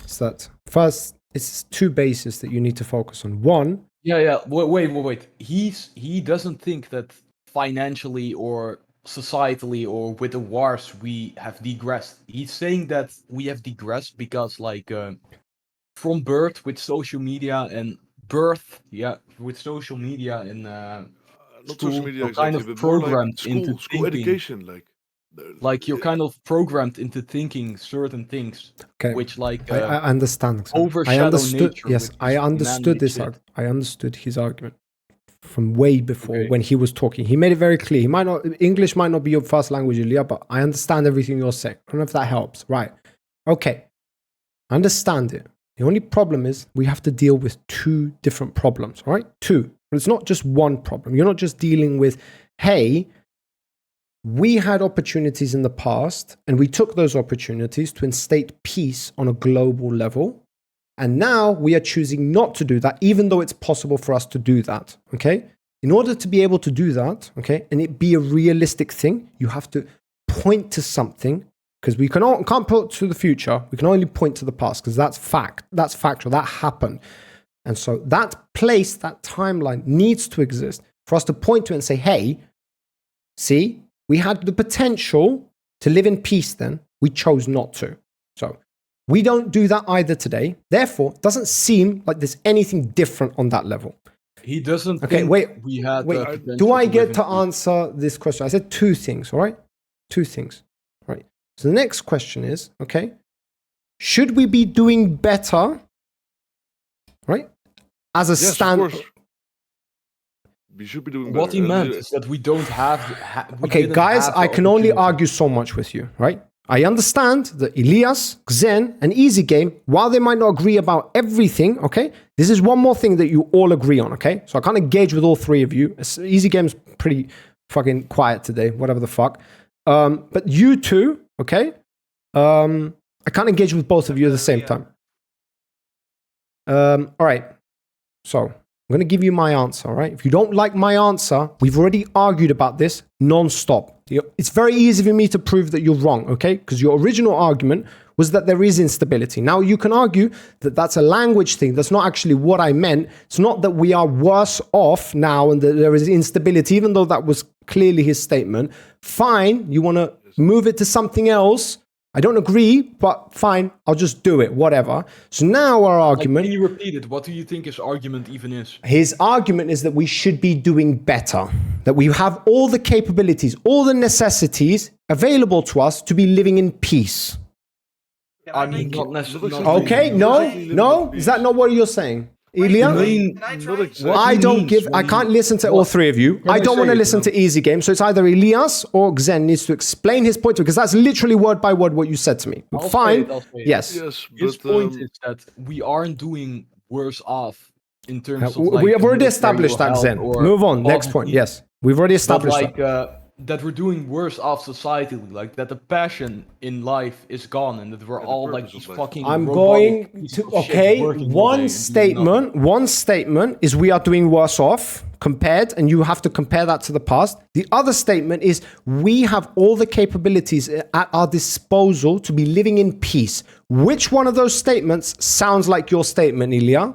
It's that first, it's two bases that you need to focus on. One... Yeah. Wait. He doesn't think that financially or societally or with the wars we have digressed. He's saying that we have digressed because, like, from birth with social media and Not school, social media you're exactly, kind of but more programmed like into school thinking, education, like you're kind of programmed into thinking certain things, Okay, which like I understand. overshadow I understood. nature. Yes, I understood this. I understood his argument from way before when he was talking. He made it very clear. English might not be your first language, Ilya, but I understand everything you're saying. I don't know if that helps. Right? Okay, I understand it. The only problem is we have to deal with two different problems. All right, two. But it's not just one problem. You're not just dealing with, hey, We had opportunities in the past, and we took those opportunities to instate peace on a global level. And now we are choosing not to do that, even though it's possible for us to do that. Okay? In order to be able to do that, okay, and it be a realistic thing, you have to point to something, because we can't point to the future. We can only point to the past, because that's fact. That's factual. That happened. And so that place, that timeline needs to exist for us to point to it and say, hey, see, we had the potential to live in peace then. We chose not to. So we don't do that either today. Therefore, it doesn't seem like there's anything different on that level. He doesn't Okay, think wait, we had wait. potential Do I live get in to peace. answer this question? I said two things, all right? Two things, all right? So the next question is, okay, should we be doing better, right? As a Yes, of stand. course. We should be doing better. What he meant is that we don't have. We Okay, didn't guys, have I the can only opportunity. argue so much with you, right? I understand that Elias, Xen, and Easy Game, while they might not agree about everything, okay, this is one more thing that you all agree on, okay? So I can't engage with all three of you. Easy Game's pretty fucking quiet today, whatever the fuck. But you two, okay, I can't engage with both of you at the same time. All right, so I'm going to give you my answer, all right? If you don't like my answer, we've already argued about this non-stop. It's very easy for me to prove that you're wrong, okay? Because your original argument was that there is instability. Now, you can argue that that's a language thing. That's not actually what I meant. It's not that we are worse off now and that there is instability, even though that was clearly his statement. Fine, you want to move it to something else. I don't agree, but fine, I'll just do it, whatever. So now our argument... Can you repeat it? What do you think his argument even is? His argument is that we should be doing better, that we have all the capabilities, all the necessities available to us to be living in peace. I mean, not necessarily. Okay, no, is that not what you're saying? Ilya? Can I try? Not exactly. I he don't means give, when I he- can't listen to all three of you. Can I I don't say want to it, listen to Easy Game, so it's either Elias or Xen needs to explain his point, because that's literally word by word what you said to me. But I'll fine, say it. yes. Yes, His but point is that we aren't doing worse off in terms of We like have already military established or that, health Xen. or Move on, next point, poverty, yes. We've already but established like that. that we're doing worse off societally, like that the passion in life is gone and that we're the all like purpose these of life. fucking I'm robotic going pieces to, of shit okay, working all day and doing nothing. one statement is we are doing worse off compared, and you have to compare that to the past. The other statement is we have all the capabilities at our disposal to be living in peace. Which one of those statements sounds like your statement, Ilya?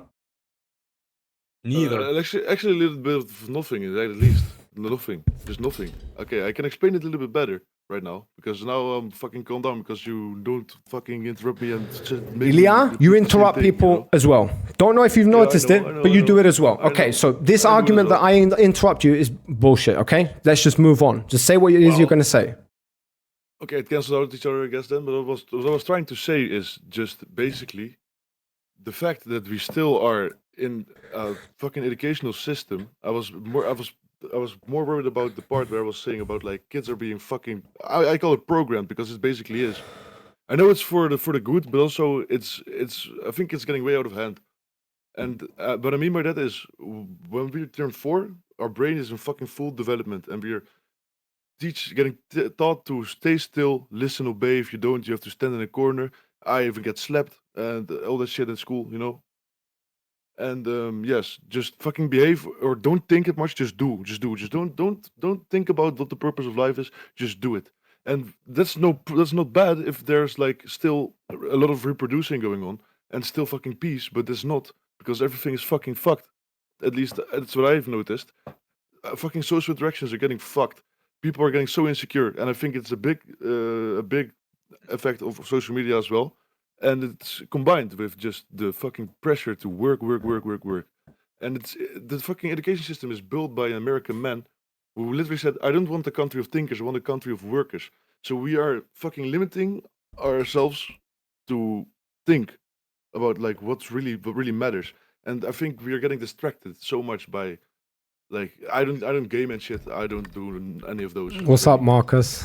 Neither. Actually, a little bit of nothing, at least. Nothing. Just nothing. Okay, I can explain it a little bit better right now, because now I'm fucking calm down because you don't fucking interrupt me and make me Ilya, repeat you the interrupt same thing, people you know? as well. Don't know if you've Yeah, I noticed know, it, I know, but I you know. do it as well. I Okay, know. so this I do it as argument that well. I interrupt you is bullshit, okay? Let's just move on. Just say what it is Well- you're going to say. Okay, it cancels out each other, I guess, then. But what I was trying to say is just basically the fact that we still are in a fucking educational system. I was more worried about the part where I was saying about like kids are being fucking. I call it programmed because it basically is. I know it's for the good, but also it's. I think it's getting way out of hand. And what I mean by that is when we turn 4, our brain is in fucking full development, and we're getting taught to stay still, listen, obey. If you don't, you have to stand in a corner. I even get slapped and all that shit in school, you know. And yes, just fucking behave or don't think it much. Just do, just do. Just don't think about what the purpose of life is. Just do it. And that's not bad if there's like still a lot of reproducing going on and still fucking peace, but there's not because everything is fucking fucked. At least that's what I've noticed. Fucking social interactions are getting fucked. People are getting so insecure, and I think it's a big effect of social media as well. And it's combined with just the fucking pressure to work. And it's the fucking education system is built by an American man who literally said, "I don't want a country of thinkers, I want a country of workers." So we are fucking limiting ourselves to think about like what really matters. And I think we are getting distracted so much by like I don't game and shit. I don't do any of those. What's up, really. Marcus?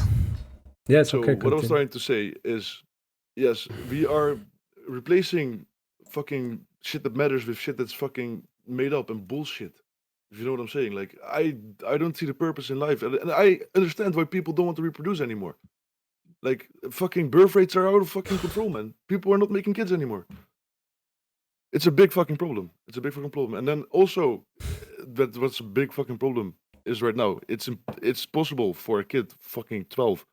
Yeah, it's So okay. what I was Continue. trying to say is, yes, we are replacing fucking shit that matters with shit that's fucking made up and bullshit. If you know what I'm saying, like I don't see the purpose in life, and I understand why people don't want to reproduce anymore. Like fucking birth rates are out of fucking control, man. People are not making kids anymore. It's a big fucking problem. It's a big fucking problem. And then also, what's a big fucking problem is right now. It's possible for a kid fucking 12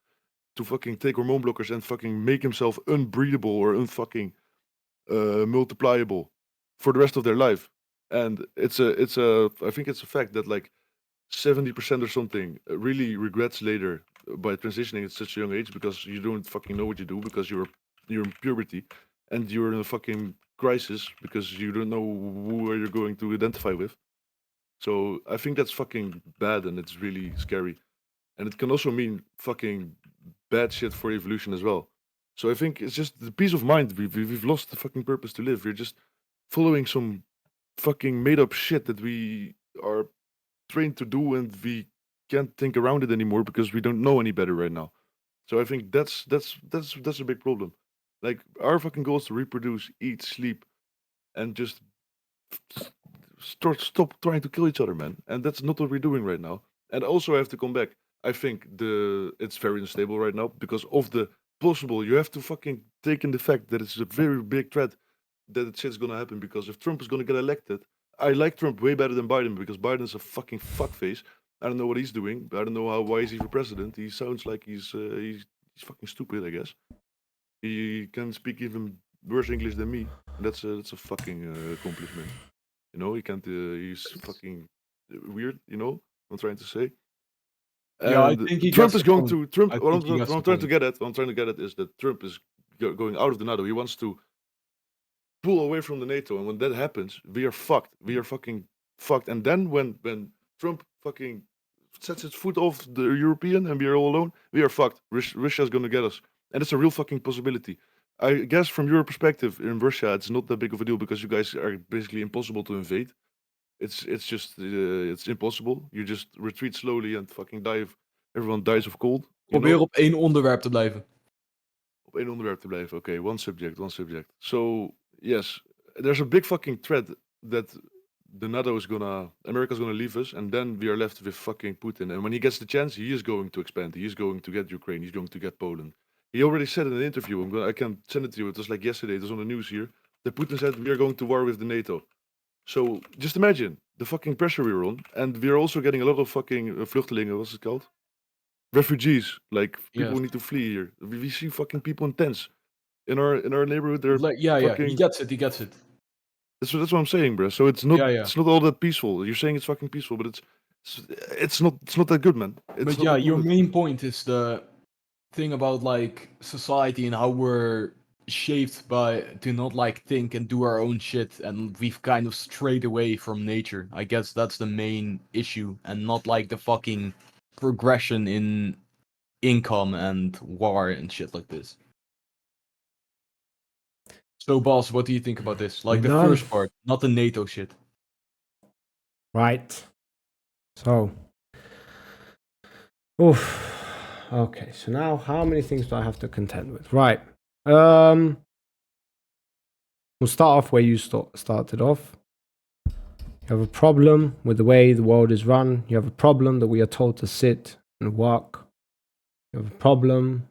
to fucking take hormone blockers and fucking make himself unbreedable or unfucking multipliable for the rest of their life. And I think it's a fact that like 70% or something really regrets later by transitioning at such a young age because you don't fucking know what you do because you're in puberty and you're in a fucking crisis because you don't know who you're going to identify with. So I think that's fucking bad and it's really scary. And it can also mean fucking bad shit for evolution as well. So I think it's just the peace of mind. We've lost the fucking purpose to live. We're just following some fucking made up shit that we are trained to do and we can't think around it anymore because we don't know any better right now. So I think that's a big problem. Like our fucking goal is to reproduce, eat, sleep, and just stop trying to kill each other, man. And that's not what we're doing right now. And also I have to come back. I think it's very unstable right now because of the possible. You have to fucking take in the fact that it's a very big threat that shit's gonna happen because if Trump is gonna get elected, I like Trump way better than Biden because Biden's a fucking fuckface. I don't know what he's doing. I don't know why is he for president. He sounds like he's fucking stupid. I guess he can speak even worse English than me. That's a fucking accomplishment. You know, he can't. He's fucking weird. You know what I'm trying to say. Yeah, I And think he Trump gets is the going point. to Trump. I What I'm, think he gets what I'm the trying to point. get at, what I'm trying to get at is that Trump is going out of the NATO. He wants to pull away from the NATO, and when that happens, we are fucked. We are fucking fucked. And then when Trump fucking sets his foot off the European and we are all alone, we are fucked. Russia's gonna get us, and it's a real fucking possibility. I guess from your perspective in Russia, it's not that big of a deal because you guys are basically impossible to invade. It's just it's impossible. You just retreat slowly and fucking die. Everyone dies of cold. You Probeer know, op één onderwerp te blijven. op één onderwerp te blijven. Okay, one subject, one subject. So yes, there's a big fucking threat that the NATO is America's gonna leave us, and then we are left with fucking Putin. And when he gets the chance, he is going to expand. He is going to get Ukraine. He's going to get Poland. He already said in an interview. I can send it to you. It was like yesterday. It was on the news here. That Putin said we are going to war with the NATO. So just imagine the fucking pressure we're on, and we're also getting a lot of fucking vluchtelingen. What's it called? Refugees. Like people Yes. who need to flee here. We see fucking people in tents in our neighborhood. They're Like, yeah, he fucking. gets it, he gets it. That's what I'm saying, bro. So it's not Yeah, yeah. it's not all that peaceful. You're saying it's fucking peaceful, but it's not that good, man. It's But not yeah, that your good. main point is the thing about like society and how we're shaped by to not like think and do our own shit, and we've kind of strayed away from nature. I guess that's the main issue, and not like the fucking progression in income and war and shit like this. So, boss, what do you think about this? Like the None. first part, not the NATO shit. Right. So. Oof. Okay, so now how many things do I have to contend with? Right. We'll start off where you started off. You have a problem with the way the world is run. You have a problem that we are told to sit and work. You have a problem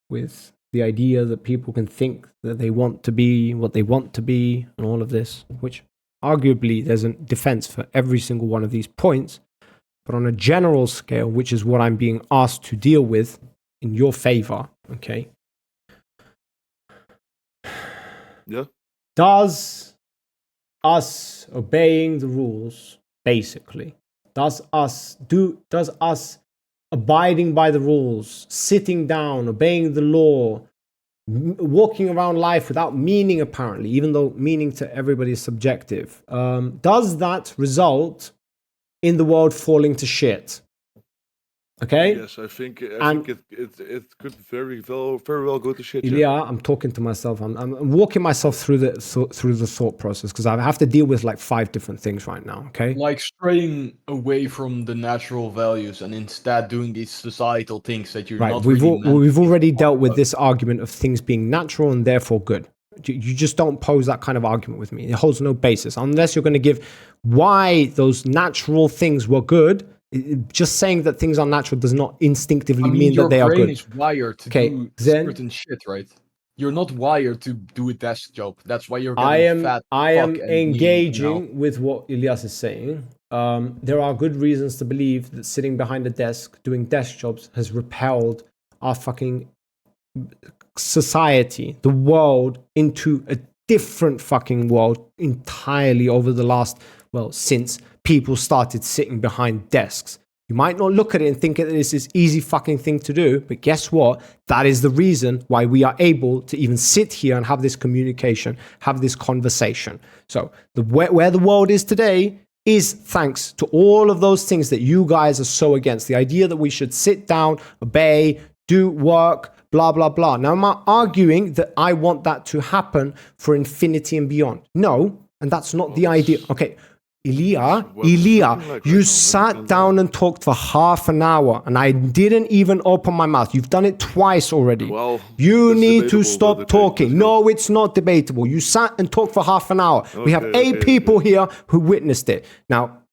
with the idea that people can think that they want to be what they want to be and all of this, which arguably there's a defense for every single one of these points. But on a general scale, which is what I'm being asked to deal with in your favor, okay? Yeah. Does us obeying the rules, basically, does us abiding by the rules, sitting down, obeying the law, walking around life without meaning, apparently, even though meaning to everybody is subjective, does that result in the world falling to shit? Okay? Yes, I think it could very well go to shit. Ilya, Yeah. I'm talking to myself. I'm walking myself through the thought process because I have to deal with like 5 different things right now. Okay. Like straying away from the natural values and instead doing these societal things that you're Right. not We've really meant we've to be already part dealt with of. this argument of things being natural and therefore good. You just don't pose that kind of argument with me. It holds no basis unless you're going to give why those natural things were good. Just saying that things are natural does not instinctively mean that they are Your brain good. is wired to Okay, do then certain shit, right? You're not wired to do a desk job. That's why you're getting fat. I am and engaging lean, with what Ilyas is saying. There are good reasons to believe that sitting behind a desk doing desk jobs has repelled our fucking society, the world, into a different fucking world entirely over the last, well, since people started sitting behind desks. You might not look at it and think that it's this easy fucking thing to do, but guess what? That is the reason why we are able to even sit here and have this communication, have this conversation. So where the world is today is thanks to all of those things that you guys are so against. The idea that we should sit down, obey, do work, blah, blah, blah. Now, I'm not arguing that I want that to happen for infinity and beyond. No, and that's not the idea. Okay, Ilya, you sat down and talked for half an hour and I didn't even open my mouth. You've done it twice already. Well, you need to debatable, stop but okay, talking. No, it's not debatable. You sat and talked for half an hour. We have 8 people here who witnessed it. Now,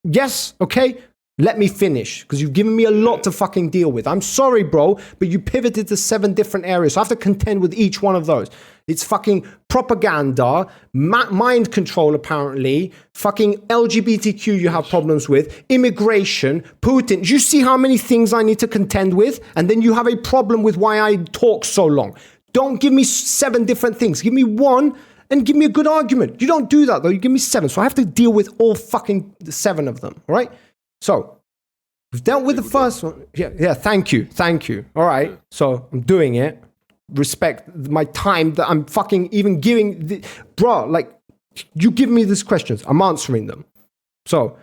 yes, okay, let me finish because you've given me a lot to fucking deal with. I'm sorry, bro, but you pivoted to 7 different areas. So I have to contend with each one of those. It's fucking propaganda, mind control, apparently, fucking LGBTQ you have problems with, immigration, Putin. Do you see how many things I need to contend with? And then you have a problem with why I talk so long. Don't give me 7 different things. Give me one and give me a good argument. You don't do that, though. You give me 7. So I have to deal with all fucking 7 of them, all right? So we've dealt with the first one. Yeah, thank you. All right, so I'm doing it. Respect my time that I'm fucking even giving. Bro, like, you give me these questions. I'm answering them. So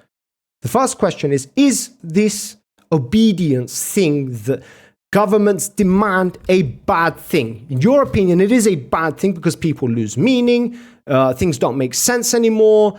the first question is this obedience thing that governments demand a bad thing? In your opinion, it is a bad thing because people lose meaning, things don't make sense anymore,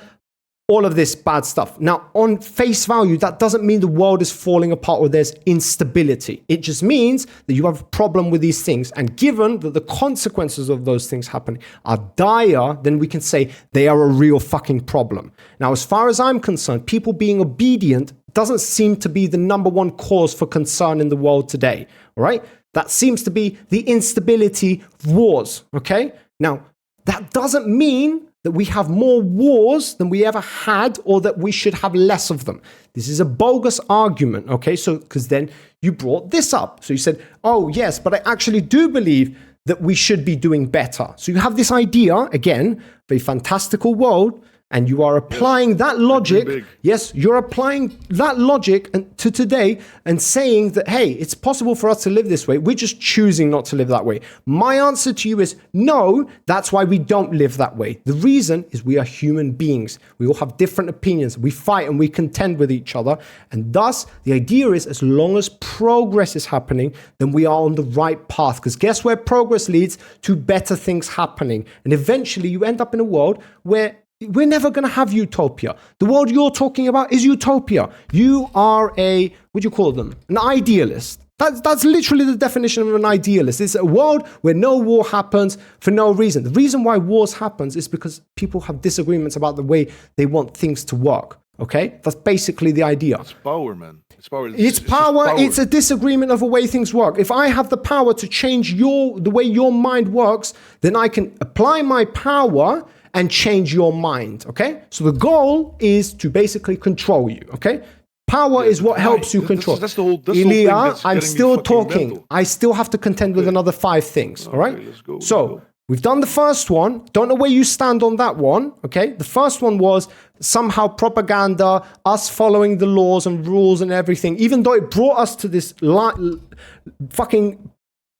all of this bad stuff. Now, on face value, that doesn't mean the world is falling apart or there's instability. It just means that you have a problem with these things. And given that the consequences of those things happening are dire, then we can say they are a real fucking problem. Now, as far as I'm concerned, people being obedient doesn't seem to be the number one cause for concern in the world today. All right? That seems to be the instability of wars. Okay? Now, that doesn't mean that we have more wars than we ever had or that we should have less of them. This is a bogus argument, okay? So, because then you brought this up. So you said, oh, yes, but I actually do believe that we should be doing better. So you have this idea, again, of a fantastical world, and you are applying that logic. Yes, you're applying that logic to today and saying that, hey, it's possible for us to live this way. We're just choosing not to live that way. My answer to you is no, that's why we don't live that way. The reason is we are human beings. We all have different opinions. We fight and we contend with each other. And thus, the idea is as long as progress is happening, then we are on the right path. Because guess where progress leads? To better things happening. And eventually you end up in a world where we're never going to have utopia. The world you're talking about is utopia. You are a, what do you call them? An idealist. That's literally the definition of an idealist. It's a world where no war happens for no reason. The reason why wars happens is because people have disagreements about the way they want things to work. Okay? That's basically the idea. It's power, man. It's power. It's power. It's a disagreement of the way things work. If I have the power to change the way your mind works, then I can apply my power and change your mind, okay? So the goal is to basically control you, okay? Power is what helps you control. That's the whole Ilya, thing I'm still talking. mental. I still have to contend with another 5 things, all right? Let's go. So we've done the first one. Don't know where you stand on that one, okay? The first one was somehow propaganda, us following the laws and rules and everything, even though it brought us to this fucking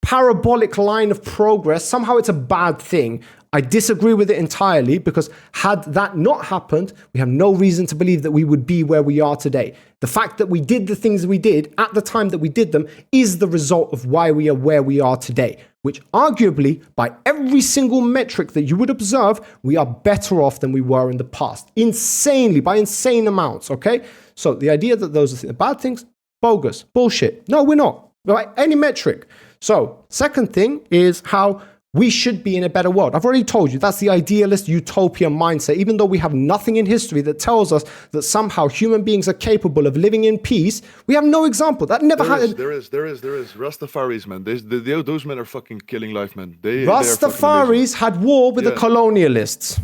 parabolic line of progress. Somehow it's a bad thing. I disagree with it entirely because had that not happened, we have no reason to believe that we would be where we are today. The fact that we did the things we did at the time that we did them is the result of why we are where we are today, which arguably, by every single metric that you would observe, we are better off than we were in the past. Insanely, by insane amounts, okay? So the idea that those are bad things, bogus, bullshit. No, we're not, by any metric. So second thing is how we should be in a better world. I've already told you that's the idealist utopia mindset, even though we have nothing in history that tells us that somehow human beings are capable of living in peace. We have no example. That never happened. There is. Rastafaris, man. Those men are fucking killing life, man. Rastafaris had war with the colonialists.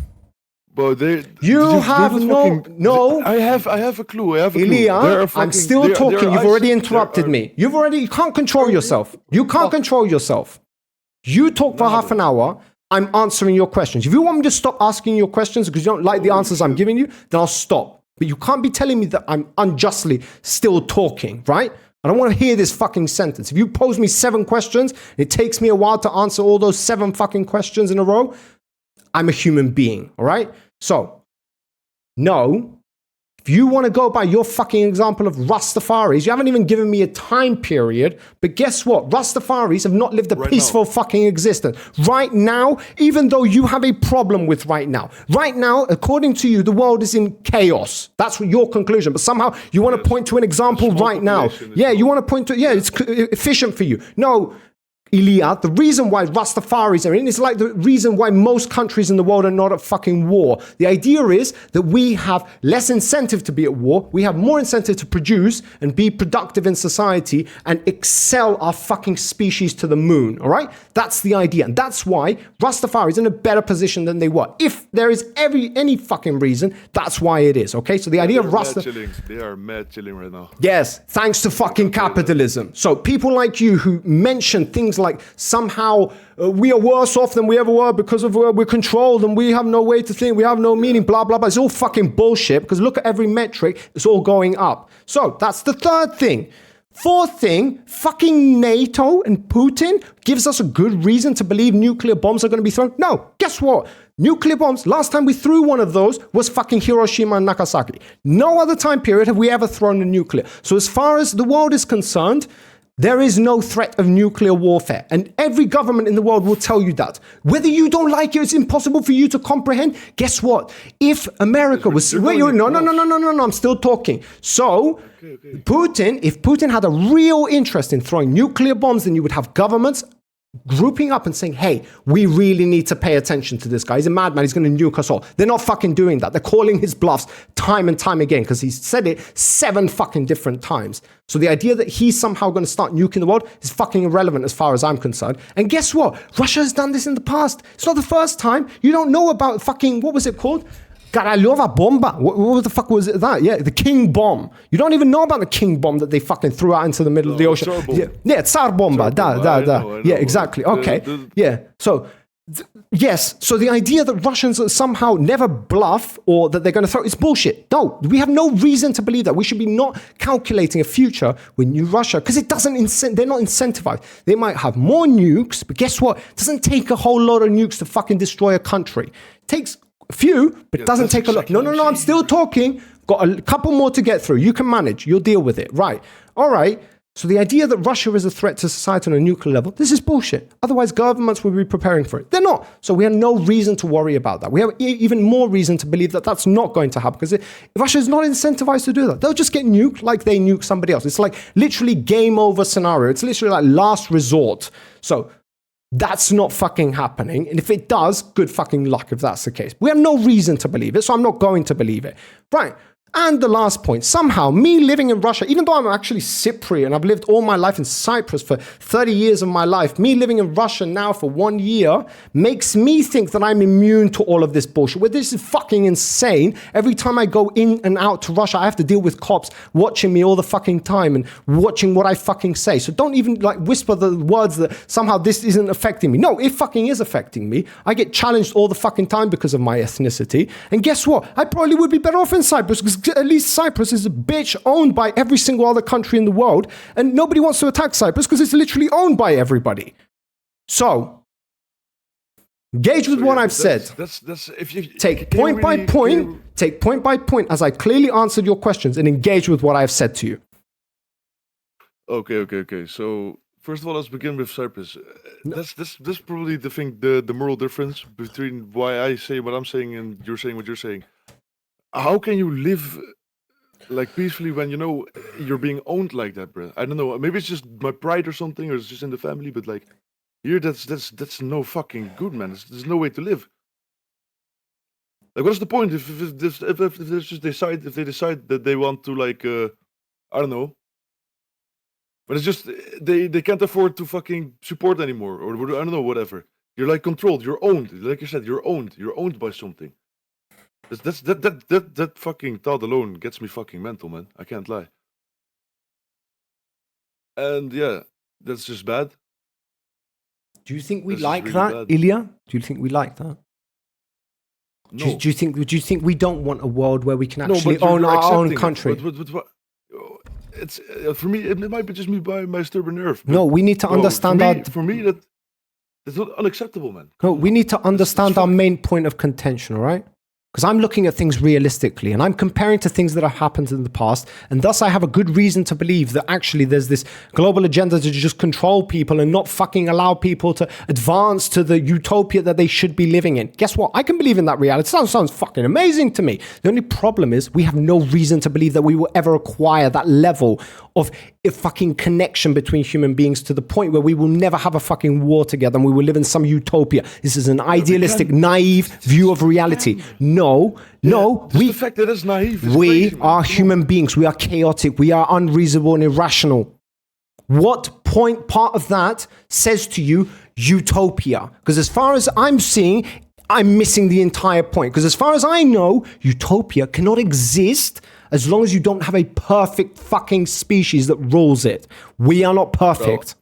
But You have no. I have a clue. Ilya, I'm still talking. You've already interrupted me. You can't control yourself. You can't control yourself. You talk for half an hour. I'm answering your questions. If you want me to stop asking your questions because you don't like the answers I'm giving you, then I'll stop. But you can't be telling me that I'm unjustly still talking, right? I don't want to hear this fucking sentence. If you pose me 7 questions, it takes me a while to answer all those 7 fucking questions in a row, I'm a human being, all right? So, no. If you want to go by your fucking example of Rastafaris, you haven't even given me a time period. But guess what? Rastafaris have not lived a peaceful fucking existence. Right now, even though you have a problem with right now. Right now, according to you, the world is in chaos. That's your conclusion. But somehow you want to point to an example right now. Yeah, you want to point to, it's efficient for you. No. Ilya, the reason why Rastafaris are in is like the reason why most countries in the world are not at fucking war. The idea is that we have less incentive to be at war. We have more incentive to produce and be productive in society and excel our fucking species to the moon. All right? That's the idea. And that's why Rastafaris are in a better position than they were. If there is any fucking reason, that's why it is. Okay? So the idea of Rastafari. They are mad chilling right now. Yes, thanks to fucking capitalism. So people like you who mention things like somehow we are worse off than we ever were because of we're controlled and we have no way to think, we have no meaning, blah, blah, blah. It's all fucking bullshit because look at every metric, it's all going up. So that's the third thing. Fourth thing, fucking NATO and Putin gives us a good reason to believe nuclear bombs are going to be thrown. No, guess what? Nuclear bombs, last time we threw one of those was fucking Hiroshima and Nagasaki. No other time period have we ever thrown a nuclear. So as far as the world is concerned, there is no threat of nuclear warfare. And every government in the world will tell you that. Whether you don't like it, it's impossible for you to comprehend. Guess what? If America was... Wait, no, I'm still talking. So, Putin, if Putin had a real interest in throwing nuclear bombs, then you would have governments grouping up and saying, hey, we really need to pay attention to this guy. He's a madman. He's going to nuke us all. They're not fucking doing that. They're calling his bluffs time and time again because he's said it 7 fucking different times. So the idea that he's somehow going to start nuking the world is fucking irrelevant as far as I'm concerned. And guess what? Russia has done this in the past. It's not the first time. You don't know about fucking, what was it called? Karalova bomba. What the fuck was it that? Yeah, the King bomb. You don't even know about the King bomb that they fucking threw out into the middle of the ocean. Yeah, Tsar bomba. I know. Yeah, exactly. Okay. Yeah. So, yes. So the idea that Russians somehow never bluff or that they're going to throw is bullshit. No, we have no reason to believe that. We should be not calculating a future with New Russia because it doesn't. They're not incentivized. They might have more nukes, but guess what? It doesn't take a whole lot of nukes to fucking destroy a country. It takes a few, but it doesn't take a lot. No, I'm still talking. Got a couple more to get through. You can manage. You'll deal with it. Right. All right. So the idea that Russia is a threat to society on a nuclear level, this is bullshit. Otherwise, governments would be preparing for it. They're not. So we have no reason to worry about that. We have even more reason to believe that that's not going to happen because Russia is not incentivized to do that. They'll just get nuked like they nuke somebody else. It's like literally game over scenario. It's literally like last resort. So that's not fucking happening. And if it does, good fucking luck if that's the case. We have no reason to believe it, so I'm not going to believe it. Right. And the last point, somehow me living in Russia, even though I'm actually Cypriot and I've lived all my life in Cyprus for 30 years of my life, me living in Russia now for 1 year makes me think that I'm immune to all of this bullshit. Well, this is fucking insane. Every time I go in and out to Russia, I have to deal with cops watching me all the fucking time and watching what I fucking say. So don't even like whisper the words that somehow this isn't affecting me. No, it fucking is affecting me. I get challenged all the fucking time because of my ethnicity. And guess what? I probably would be better off in Cyprus because at least Cyprus is a bitch owned by every single other country in the world, and nobody wants to attack Cyprus because it's literally owned by everybody. So, engage with what I've said. That's if you take point by point as I clearly answered your questions and engage with what I've said to you. Okay. So first of all, let's begin with Cyprus. That's probably the thing, the moral difference between why I say what I'm saying and you're saying what you're saying. How can you live like peacefully when you know you're being owned like that, bro? I don't know. Maybe it's just my pride or something, or it's just in the family. But like, Here, that's no fucking good, man. There's no way to live. Like, what's the point if they decide that they want to, like, I don't know, but it's just they can't afford to fucking support anymore, or I don't know, whatever. You're like controlled. You're owned. Like you said, you're owned. You're owned by something. That fucking thought alone gets me fucking mental, man. I can't lie. And yeah, that's just bad. Do you think we This is like really that, bad. Ilya? Do you think we like that? No, Do you think we don't want a world where we can no, actually but you're own our accepting own it. country? But it's for me. It might be just me by my stubborn nerve. No, we need to bro, understand for me that's not unacceptable, man. No, we need to understand our main point of contention, all right? Because I'm looking at things realistically and I'm comparing to things that have happened in the past. And thus I have a good reason to believe that actually there's this global agenda to just control people and not fucking allow people to advance to the utopia that they should be living in. Guess what? I can believe in that reality. It sounds fucking amazing to me. The only problem is we have no reason to believe that we will ever acquire that level of a fucking connection between human beings to the point where we will never have a fucking war together and we will live in some utopia. This is an idealistic, naive view of reality. No, The fact that it's naive. Is we crazy, man. are Come on. human beings. We are chaotic. We are unreasonable and irrational. What part of that says to you utopia? Because as far as I'm seeing, I'm missing the entire point. Because as far as I know, utopia cannot exist as long as you don't have a perfect fucking species that rules it. We are not perfect.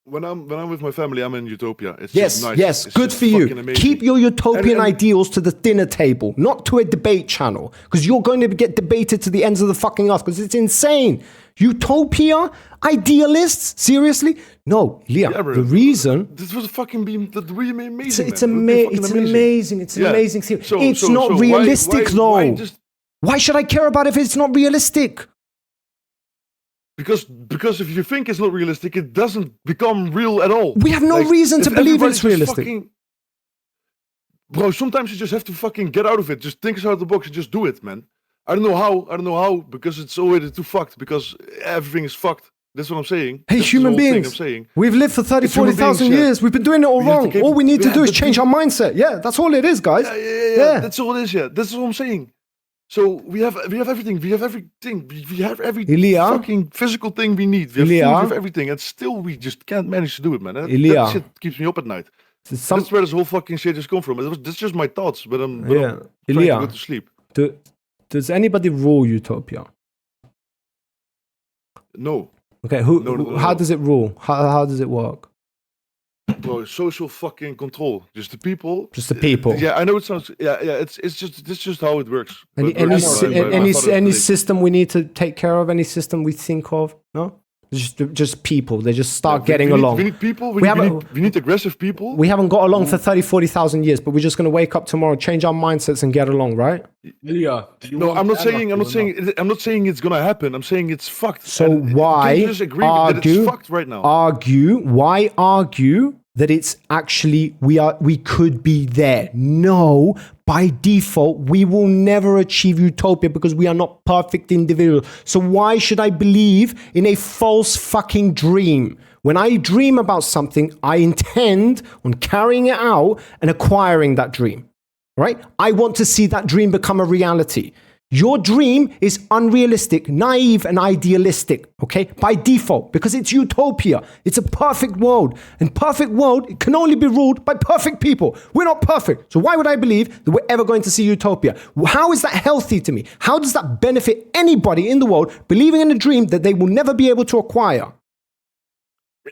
When I'm with my family, I'm in utopia. It's Yes, just nice. yes, It's good just for you. fucking amazing. Keep your utopian And- ideals to the dinner table, not to a debate channel, because you're going to get debated to the ends of the fucking earth, because it's insane. Utopia? Idealists? Seriously? No, Ilya, Yeah, bro. the reason... This was fucking really amazing. It's man. It would be fucking amazing. It's an Yeah. amazing theory. So- It's so- not so realistic, though. Why just Why should I care about if it's not realistic? because if you think it's not realistic, it doesn't become real at all. We have no reason if to believe everybody's it's just realistic. Bro, sometimes you just have to fucking get out of it. Just think outside the box and just do it, man. I don't know how, because it's already too fucked, because everything is fucked. That's what I'm saying. Hey, That's the human whole thing beings, I'm saying. we've lived for 30, It's human 40,000 beings, yeah. years. We've been doing it all We have to wrong. keep- All we need to yeah, do is but change our mindset. Yeah, that's all it is, guys. Yeah. That's all it is, yeah. That's what I'm saying. So we have everything. We have everything. We have every Ilya? fucking physical thing we need. We have Ilya? food, we have everything, and still we just can't manage to do it, man. Ilya? That shit keeps me up at night. That's where this whole fucking shit has come from. That's just my thoughts, but I'm Yeah. trying to Ilya, go to sleep. does anybody rule utopia? No, Okay, No. how does it rule? How does it work? bro, social fucking control. Just the people. Just the people. Yeah, I know it sounds. Yeah. It's just how it works. Any But works by my father's belief. system we need to take care of? Any system we think of? No, just people. They just start Yeah, getting we need, along. We need people. We haven't- We need aggressive people. We haven't got along for 30, 40,000 years, but we're just going to wake up tomorrow, change our mindsets, and get along, right? Ilya, do you No, want I'm not saying. anarchy or I'm not saying it's gonna happen. I'm saying it's fucked. So And why can you just agree that argue? it's fucked right now? Why argue that it's actually we could be there? No, by default, we will never achieve utopia because we are not perfect individuals. So why should I believe in a false fucking dream? When I dream about something, I intend on carrying it out and acquiring that dream. Right? I want to see that dream become a reality. Your dream is unrealistic, naive, and idealistic, okay? By default, because it's utopia. It's a perfect world. And perfect world can only be ruled by perfect people. We're not perfect. So why would I believe that we're ever going to see utopia? How is that healthy to me? How does that benefit anybody in the world believing in a dream that they will never be able to acquire?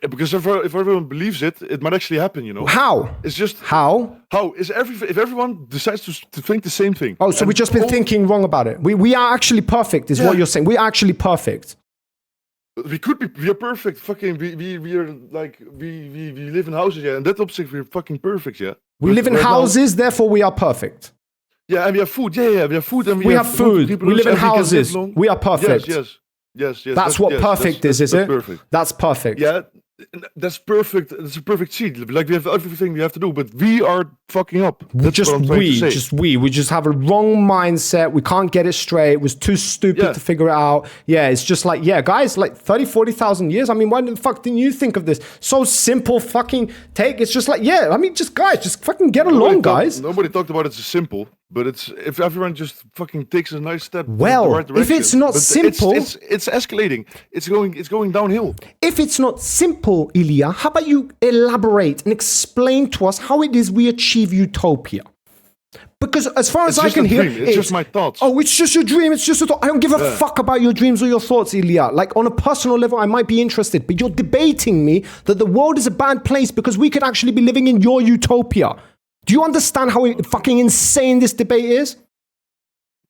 Because if everyone believes it, it might actually happen. You know. How? It's just How? if everyone decides to think the same thing. Oh, so and we've just been all- thinking wrong about it. We are actually perfect, is Yeah. what you're saying. We are actually perfect. We could be. We are perfect. Fucking. We are like we live in houses. Yeah, and that opposite we're fucking perfect. Yeah. We But live in right now- houses, therefore we are perfect. Yeah, and we have food. Yeah, we have food, and We have food. people We live in and we can live houses. long. We are perfect. Yes. That's what perfect is that's it? perfect. That's perfect. Yeah, That's perfect. That's a perfect seed. Like we have everything we have to do, but we are fucking up. That's just what I'm trying to say. we just have a wrong mindset. We can't get it straight. It was too stupid to figure it out. Yeah, it's just like, yeah, guys, like 30, 40,000 years. I mean, why the fuck didn't you think of this? So simple fucking take. It's just like, yeah, I mean, just guys, just fucking get along, guys. Nobody talked about it's simple, but it's if everyone just fucking takes a nice step in the Well, right direction. if it's not But simple, it's escalating. It's going downhill. if it's not simple, Ilya, how about you elaborate and explain to us how it is we achieve utopia? Because as far as It's I just can a hear, dream. It's just my thoughts. Oh, it's just your dream. It's just a thought. I don't give a fuck about your dreams or your thoughts, Ilya. Like on a personal level, I might be interested, but you're debating me that the world is a bad place because we could actually be living in your utopia. Do you understand how fucking insane this debate is?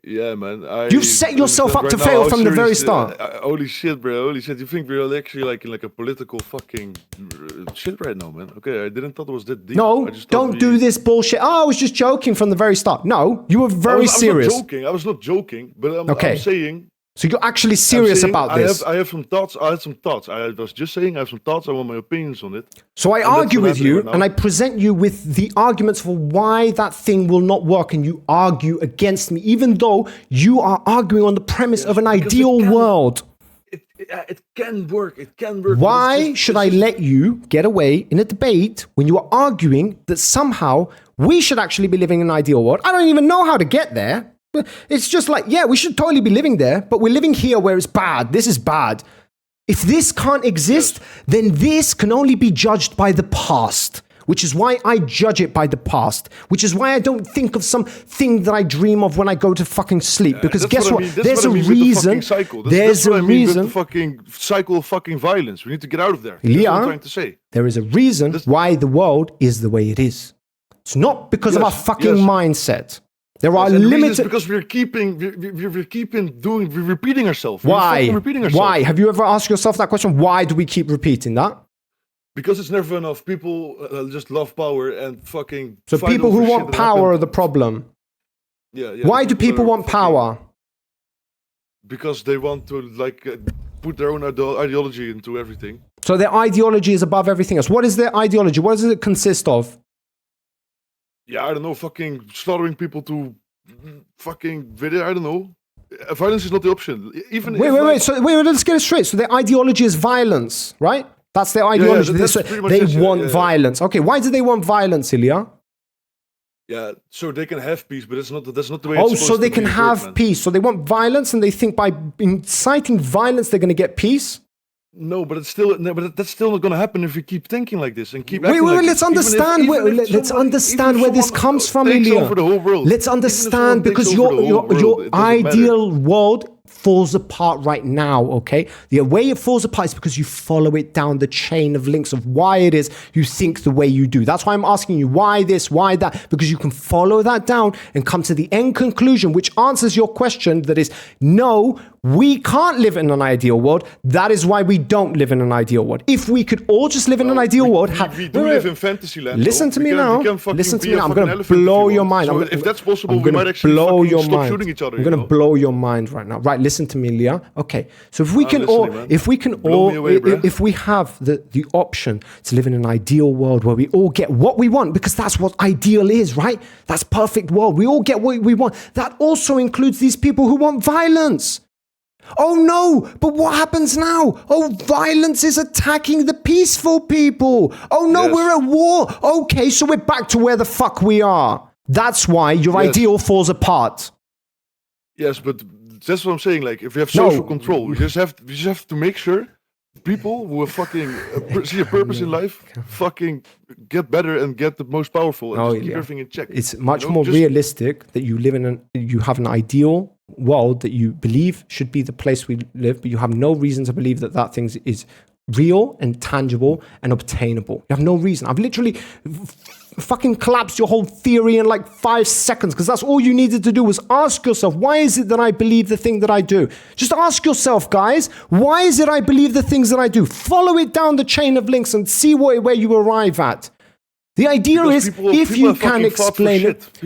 Yeah, man. You've set yourself up to fail from the very start. Holy shit, bro. Holy shit. You think we're actually like in like a political fucking shit right now, man? Okay, I didn't thought it was that deep. No, don't do this bullshit. Oh, I was just joking from the very start. No, you were very serious. I was not joking, but I'm saying... So you're actually serious about this? I have some thoughts. I had some thoughts. I was just saying I have some thoughts. I want my opinions on it. So I argue with you, and I present you with the arguments for why that thing will not work, and you argue against me, even though you are arguing on the premise of an ideal world. It can work. It can work. Why should I let you get away in a debate when you are arguing that somehow we should actually be living in an ideal world? I don't even know how to get there. It's just like, yeah, we should totally be living there, but we're living here where it's bad. This is bad. If this can't exist, then this can only be judged by the past, which is why I judge it by the past, which is why I don't think of something that I dream of when I go to fucking sleep. Because guess what? There's a reason. There's a reason. The fucking cycle of fucking violence. We need to get out of there. Ilya, that's what I'm trying to say. There is a reason why the world is the way it is. It's not because of our fucking mindset. There are limited because we're repeating ourselves. Why? Why? Have you ever asked yourself that question? Why do we keep repeating that? Because it's never enough. People just love power and fucking. So people who want power are the problem. Yeah. Why do people want power? Because they want to put their own ideology into everything. So their ideology is above everything else. What is their ideology? What does it consist of? Yeah, I don't know, fucking slaughtering people to fucking video, I don't know. Violence is not the option. Wait, So let's get it straight. So their ideology is violence, right? That's their ideology. They want violence. Okay, why do they want violence, Ilya? Yeah, so they can have peace, but that's not the way it's supposed to be. Oh, so they can have peace. So they want violence and they think by inciting violence they're going to get peace? No, but that's still not going to happen if we keep thinking like this and keep. Wait, let's understand. Let's understand where this comes from, Ilya. Let's understand because your ideal world falls apart right now, okay? The way it falls apart is because you follow it down the chain of links of why it is you think the way you do. That's why I'm asking you why this, why that, because you can follow that down and come to the end conclusion, which answers your question that is, no, we can't live in an ideal world. That is why we don't live in an ideal world. If we could all just live in an ideal world... We do live in fantasy land. Listen to me now. Listen to me now. I'm going to blow your mind. So if that's possible, we might actually stop shooting each other. I'm going to blow your mind right now. Right, listen to me, Ilya. Okay, so if we have the option to live in an ideal world where we all get what we want, because that's what ideal is, right? That's perfect world. We all get what we want. That also includes these people who want violence. Oh no, but what happens now? Oh, violence is attacking the peaceful people. Oh no, we're at war. Okay, so we're back to where the fuck we are. That's why your ideal falls apart. Yes, but that's what I'm saying. Like, if we have social control, we just have to make sure people who have fucking see a purpose in life fucking get better and get the most powerful and keep everything in check. It's much more realistic that you live in you have an ideal world that you believe should be the place we live, but you have no reason to believe that thing is real and tangible and obtainable. You have no reason. I've literally fucking collapsed your whole theory in like 5 seconds because that's all you needed to do was ask yourself, why is it that I believe the thing that I do? Just ask yourself, guys, why is it I believe the things that I do? Follow it down the chain of links and see where you arrive at. The idea Because is, if you have can fucking fought for explain it, shit.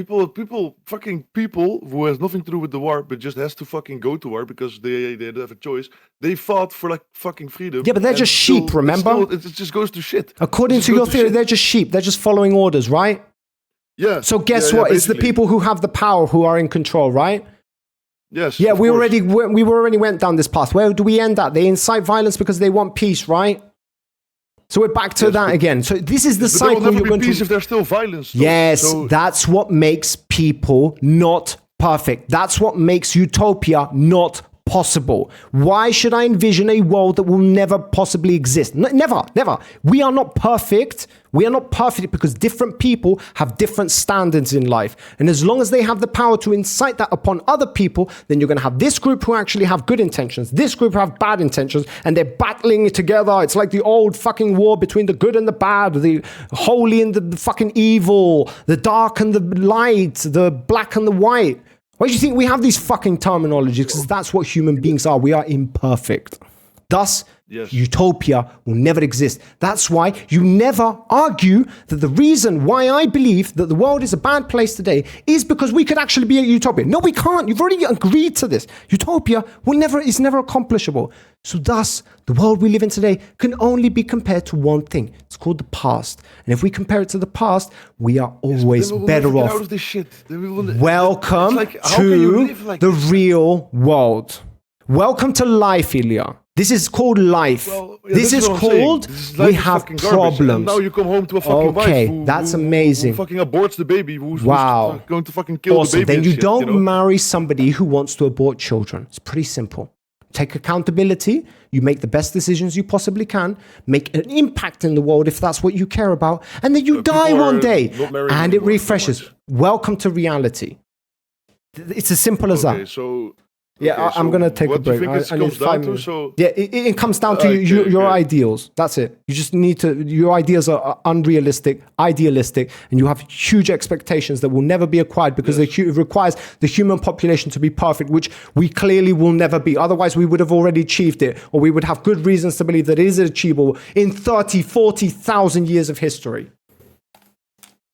People who has nothing to do with the war, but just has to fucking go to war because they don't have a choice. They fought for like fucking freedom. yeah, but they're and just sheep, still- remember? It just goes to shit. According Just to go your to theory, shit. they're just sheep. They're just following orders, right? Yeah. So guess yeah, what? It's the basically. people who have the power who are in control, right? Yes. Yeah, of we course. already went down this path. Where do we end at? They incite violence because they want peace, right? So we're back to Yes, that but- again. So this is the But there cycle will never you're be going peace to. if there's still violence. though. Yes, So, that's what makes people not perfect. That's what makes utopia not possible. Why should I envision a world that will never possibly exist? Never, never. We are not perfect. We are not perfect because different people have different standards in life. And as long as they have the power to incite that upon other people, then you're going to have this group who actually have good intentions, this group who have bad intentions, and they're battling together. It's like the old fucking war between the good and the bad, the holy and the fucking evil, the dark and the light, the black and the white. Why do you think we have these fucking terminologies? Because that's what human beings are. We are imperfect. Thus, Yes. utopia will never exist. That's why you never argue that the reason why I believe that the world is a bad place today is because we could actually be a utopia. No, we can't. You've already agreed to this. Utopia is never accomplishable. So thus, the world we live in today can only be compared to one thing. It's called the past. And if we compare it to the past, we are always then we will better never get off. out of this shit. Then we will- Welcome It's like, how can you to live like the this? real world. Welcome to life, Ilya. This is called life. Well, yeah, this is what I'm saying. called This is we life is have fucking garbage. And problems. now you come home to a fucking Okay, wife that's who amazing. fucking aborts the baby. Who's Wow. going to fucking kill Awesome. the baby. Then and you shit, don't you know? marry somebody who wants to abort children. It's pretty simple. Take accountability. You make the best decisions you possibly can. Make an impact in the world if that's what you care about. And then you die people one are day. not marrying And it anymore, refreshes. much. Welcome to reality. It's as simple as Okay, that. so Yeah, okay, I'm so going to take a what do you break. think this I need comes 5 down to? minutes. So Yeah, it comes down to Okay, your okay. ideals. That's it. You just need to, your ideas are unrealistic, idealistic, and you have huge expectations that will never be acquired because it requires the human population to be perfect, which we clearly will never be. Otherwise, we would have already achieved it, or we would have good reasons to believe that it is achievable in 30, 40,000 years of history.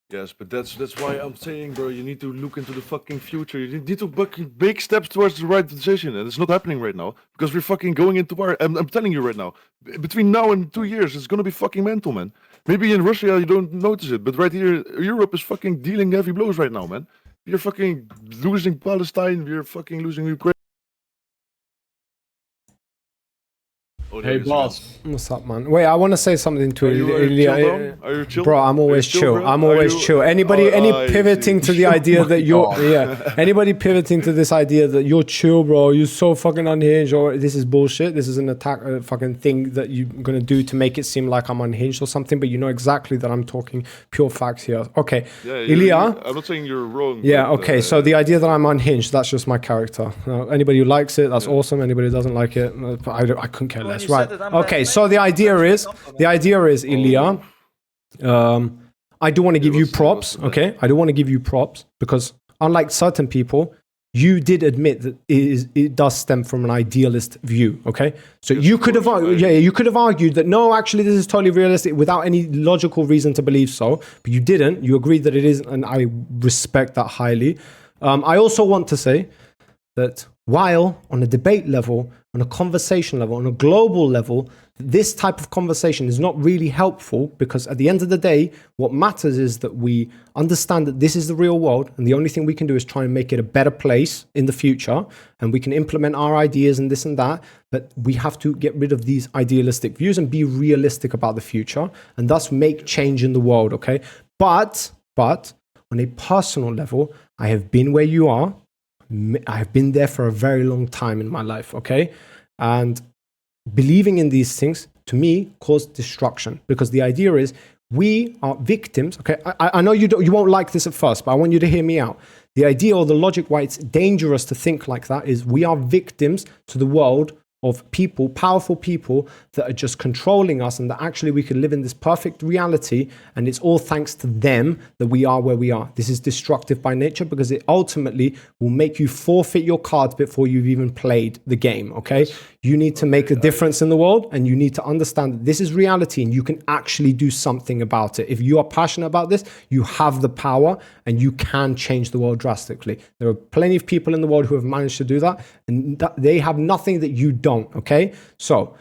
yes, but that's why I'm saying, bro, you need to look into the fucking future. You need to fucking make steps towards the right decision, and it's not happening right now because we're fucking going into war. I'm telling you right now, between now and 2 years, it's gonna be fucking mental, man. Maybe in Russia you don't notice it, but right here, Europe is fucking dealing heavy blows right now, man. We're fucking losing Palestine. We're fucking losing Ukraine. Oh, there Hey, he is again. boss. What's up, man? Wait, I want to say something to Are you Ilya. chill, Dom? Are you chill? Bro, I'm Are you always chill. bro? I'm Are always you- chill. Any I pivoting see. to the idea that you're God. anybody pivoting to this idea that you're chill, bro, you're so fucking unhinged, or this is bullshit. This is an attack, fucking thing that you're gonna do to make it seem like I'm unhinged or something. But you know exactly that I'm talking pure facts here. Okay, Yeah, Ilya. I'm not saying you're wrong. Yeah, but, okay. So the idea that I'm unhinged, that's just my character. Anybody who likes it, that's awesome. Anybody who doesn't like it, I couldn't care When less. you Right. said that I'm Okay, bad, so mate, the idea that's is, my compliment. the idea is, Ilya, I do want to give you what's the- props, what's the okay? I do want to give you props because unlike certain people, you did admit that it does stem from an idealist view, okay? So Yes, you of could have, course, you could have argued that no, actually, this is totally realistic without any logical reason to believe so, but you didn't. You agreed that it is, and I respect that highly. I also want to say that while on a debate level, on a conversation level, on a global level, this type of conversation is not really helpful because at the end of the day, what matters is that we understand that this is the real world and the only thing we can do is try and make it a better place in the future and we can implement our ideas and this and that, but we have to get rid of these idealistic views and be realistic about the future and thus make change in the world, okay? But on a personal level, I have been where you are. I've been there for a very long time in my life, okay? And believing in these things, to me, caused destruction because the idea is we are victims, okay? I know you won't like this at first, but I want you to hear me out. The idea or the logic why it's dangerous to think like that is we are victims to the world of people, powerful people that are just controlling us, and that actually we can live in this perfect reality, and it's all thanks to them that we are where we are. This is destructive by nature because it ultimately will make you forfeit your cards before you've even played the game, okay? You need to make a difference in the world, and you need to understand that this is reality and you can actually do something about it. If you are passionate about this, you have the power and you can change the world drastically. There are plenty of people in the world who have managed to do that, and they have nothing that you don't, okay? So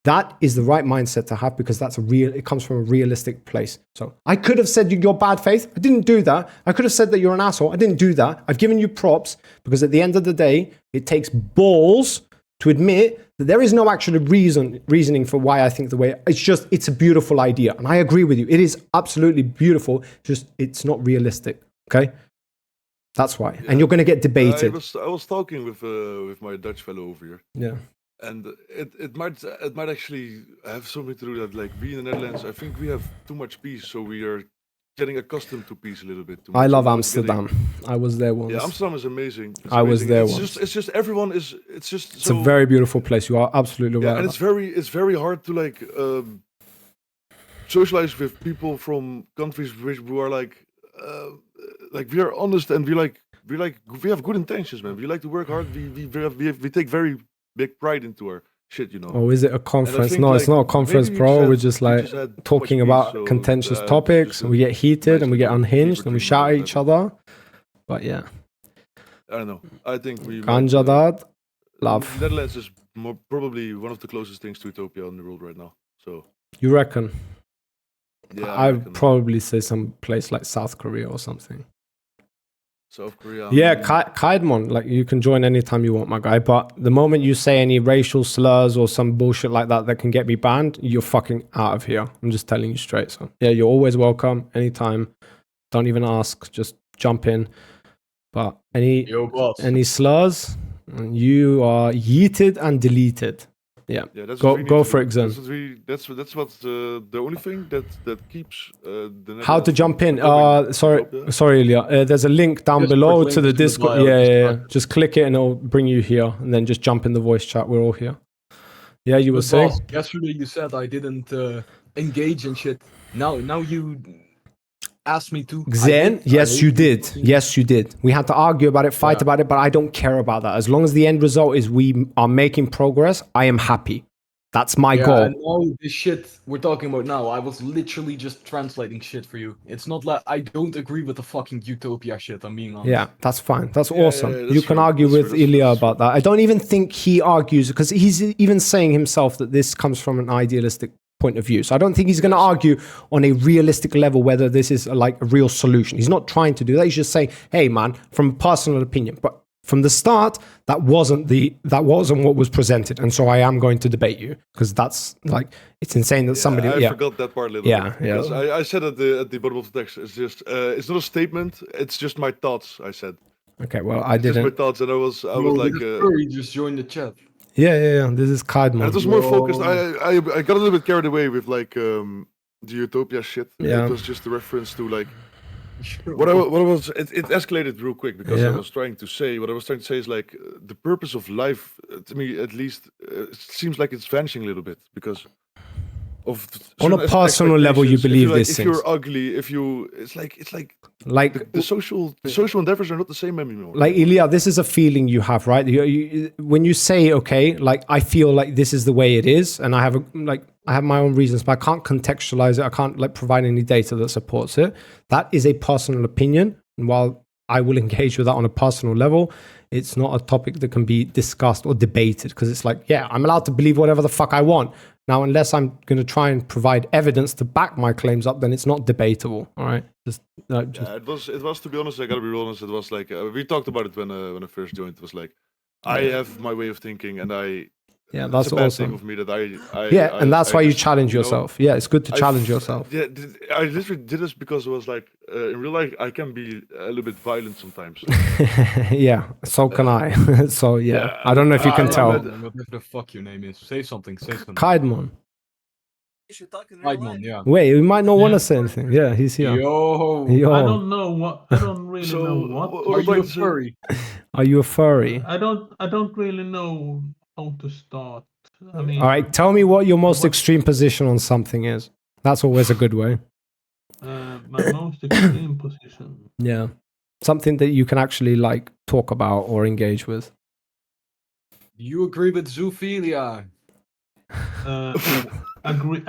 that is the right mindset to have because it comes from a realistic place. So I could have said you're bad faith. I didn't do that. I could have said that you're an asshole. I didn't do that. I've given you props because at the end of the day, it takes balls to admit that there is no actual reasoning for why I think the way. It's a beautiful idea. And I agree with you. It is absolutely beautiful. Just it's not realistic. Okay? That's why. Yeah. And you're going to get debated. I was talking with my Dutch fellow over here. Yeah. And it might actually have something to do that, like, we in the Netherlands, I think we have too much peace, so we are getting accustomed to peace a little bit too much. I love Amsterdam. I was there once. Yeah, Amsterdam is amazing. I was there once. It's just everyone is. It's a very beautiful place. You are absolutely right. And it's very hard to like socialize with people from countries who are like we are honest and we have good intentions, man. We like to work hard. We take very big pride into our shit, you know. Oh, is it a conference? No, it's not a conference, bro. We're just like talking about contentious topics, and we get heated and we get unhinged and we shout at each other. But yeah, I don't know. I think we Ganja dad, love. Netherlands is probably one of the closest things to Utopia in the world right now. So you reckon? Yeah, I'd probably say some place like South Korea or something. South Korea. Yeah, Kaidmon, like you can join anytime you want, my guy. But the moment you say any racial slurs or some bullshit like that can get me banned, you're fucking out of here. I'm just telling you straight. So yeah, you're always welcome anytime. Don't even ask, just jump in. But any slurs, you are yeeted and deleted. Yeah, that's go for example. That's what the only thing that keeps the. How to jump in? Sorry, Ilya. There's a link down below to the Discord. Yeah. Just click it and it'll bring you here, and then just jump in the voice chat. We're all here. Yeah, you were saying. Yesterday you said I didn't engage in shit. Now you asked me to. Xen, yes, you did. Yes, you did. We had to argue about it, fight about it, but I don't care about that. As long as the end result is we are making progress, I am happy. That's my goal. And all this shit we're talking about now, I was literally just translating shit for you. It's not like I don't agree with the fucking Utopia shit, I'm being honest. Yeah, that's fine. That's awesome. Yeah, you can argue with Ilya about that. I don't even think he argues, because he's even saying himself that this comes from an idealistic point of view. So I don't think he's going to argue on a realistic level whether this is like a real solution. He's not trying to do that. He's just saying, hey man, from a personal opinion. But from the start, that wasn't what was presented. And so I am going to debate you, because that's like, it's insane that somebody. I forgot that part a little bit. Yeah. I said at the bottom of the text, it's just it's not a statement, it's just my thoughts, I said. Okay, well, I didn't. Just my thoughts, and I was like you just joined the chat. Yeah. This is Kaidmon. It was more focused. I got a little bit carried away with like the Utopia shit. Yeah. It was just a reference to like what I was. It escalated real quick because what I was trying to say is like the purpose of life, to me at least, it seems like it's vanishing a little bit because of on a personal level you believe this. If you're ugly, it's like the social endeavors are not the same anymore. Like Ilya, this is a feeling you have, right? When you say, okay, like I feel like this is the way it is, and I have my own reasons, but I can't contextualize it. I can't like provide any data that supports it. That is a personal opinion, and while I will engage with that on a personal level, it's not a topic that can be discussed or debated, because it's like, yeah, I'm allowed to believe whatever the fuck I want. Now, unless I'm going to try and provide evidence to back my claims up, then it's not debatable. All right. Yeah, it was, to be honest, I gotta be real honest. It was like, we talked about it when I first joined. It was like, I have my way of thinking, and that's a bad awesome. thing of me that and that's why you challenge yourself. Yeah, it's good to challenge yourself. Yeah, I literally did this because it was like, in real life, I can be a little bit violent sometimes. Yeah, so can I. So yeah, I don't know if you can tell. Whatever the fuck your name is, say something. Kaidmon. Kaidmon, yeah. Wait, we might not want to say anything. Yeah, he's here. Yo. I don't know what. I don't really know what. Are you a furry? Are you a furry? I don't really know how to start. I mean, All right, tell me what your most what- extreme position on something is. That's always a good way. my most extreme position. Yeah. Something that you can actually like talk about or engage with. Do you agree with zoophilia? Agree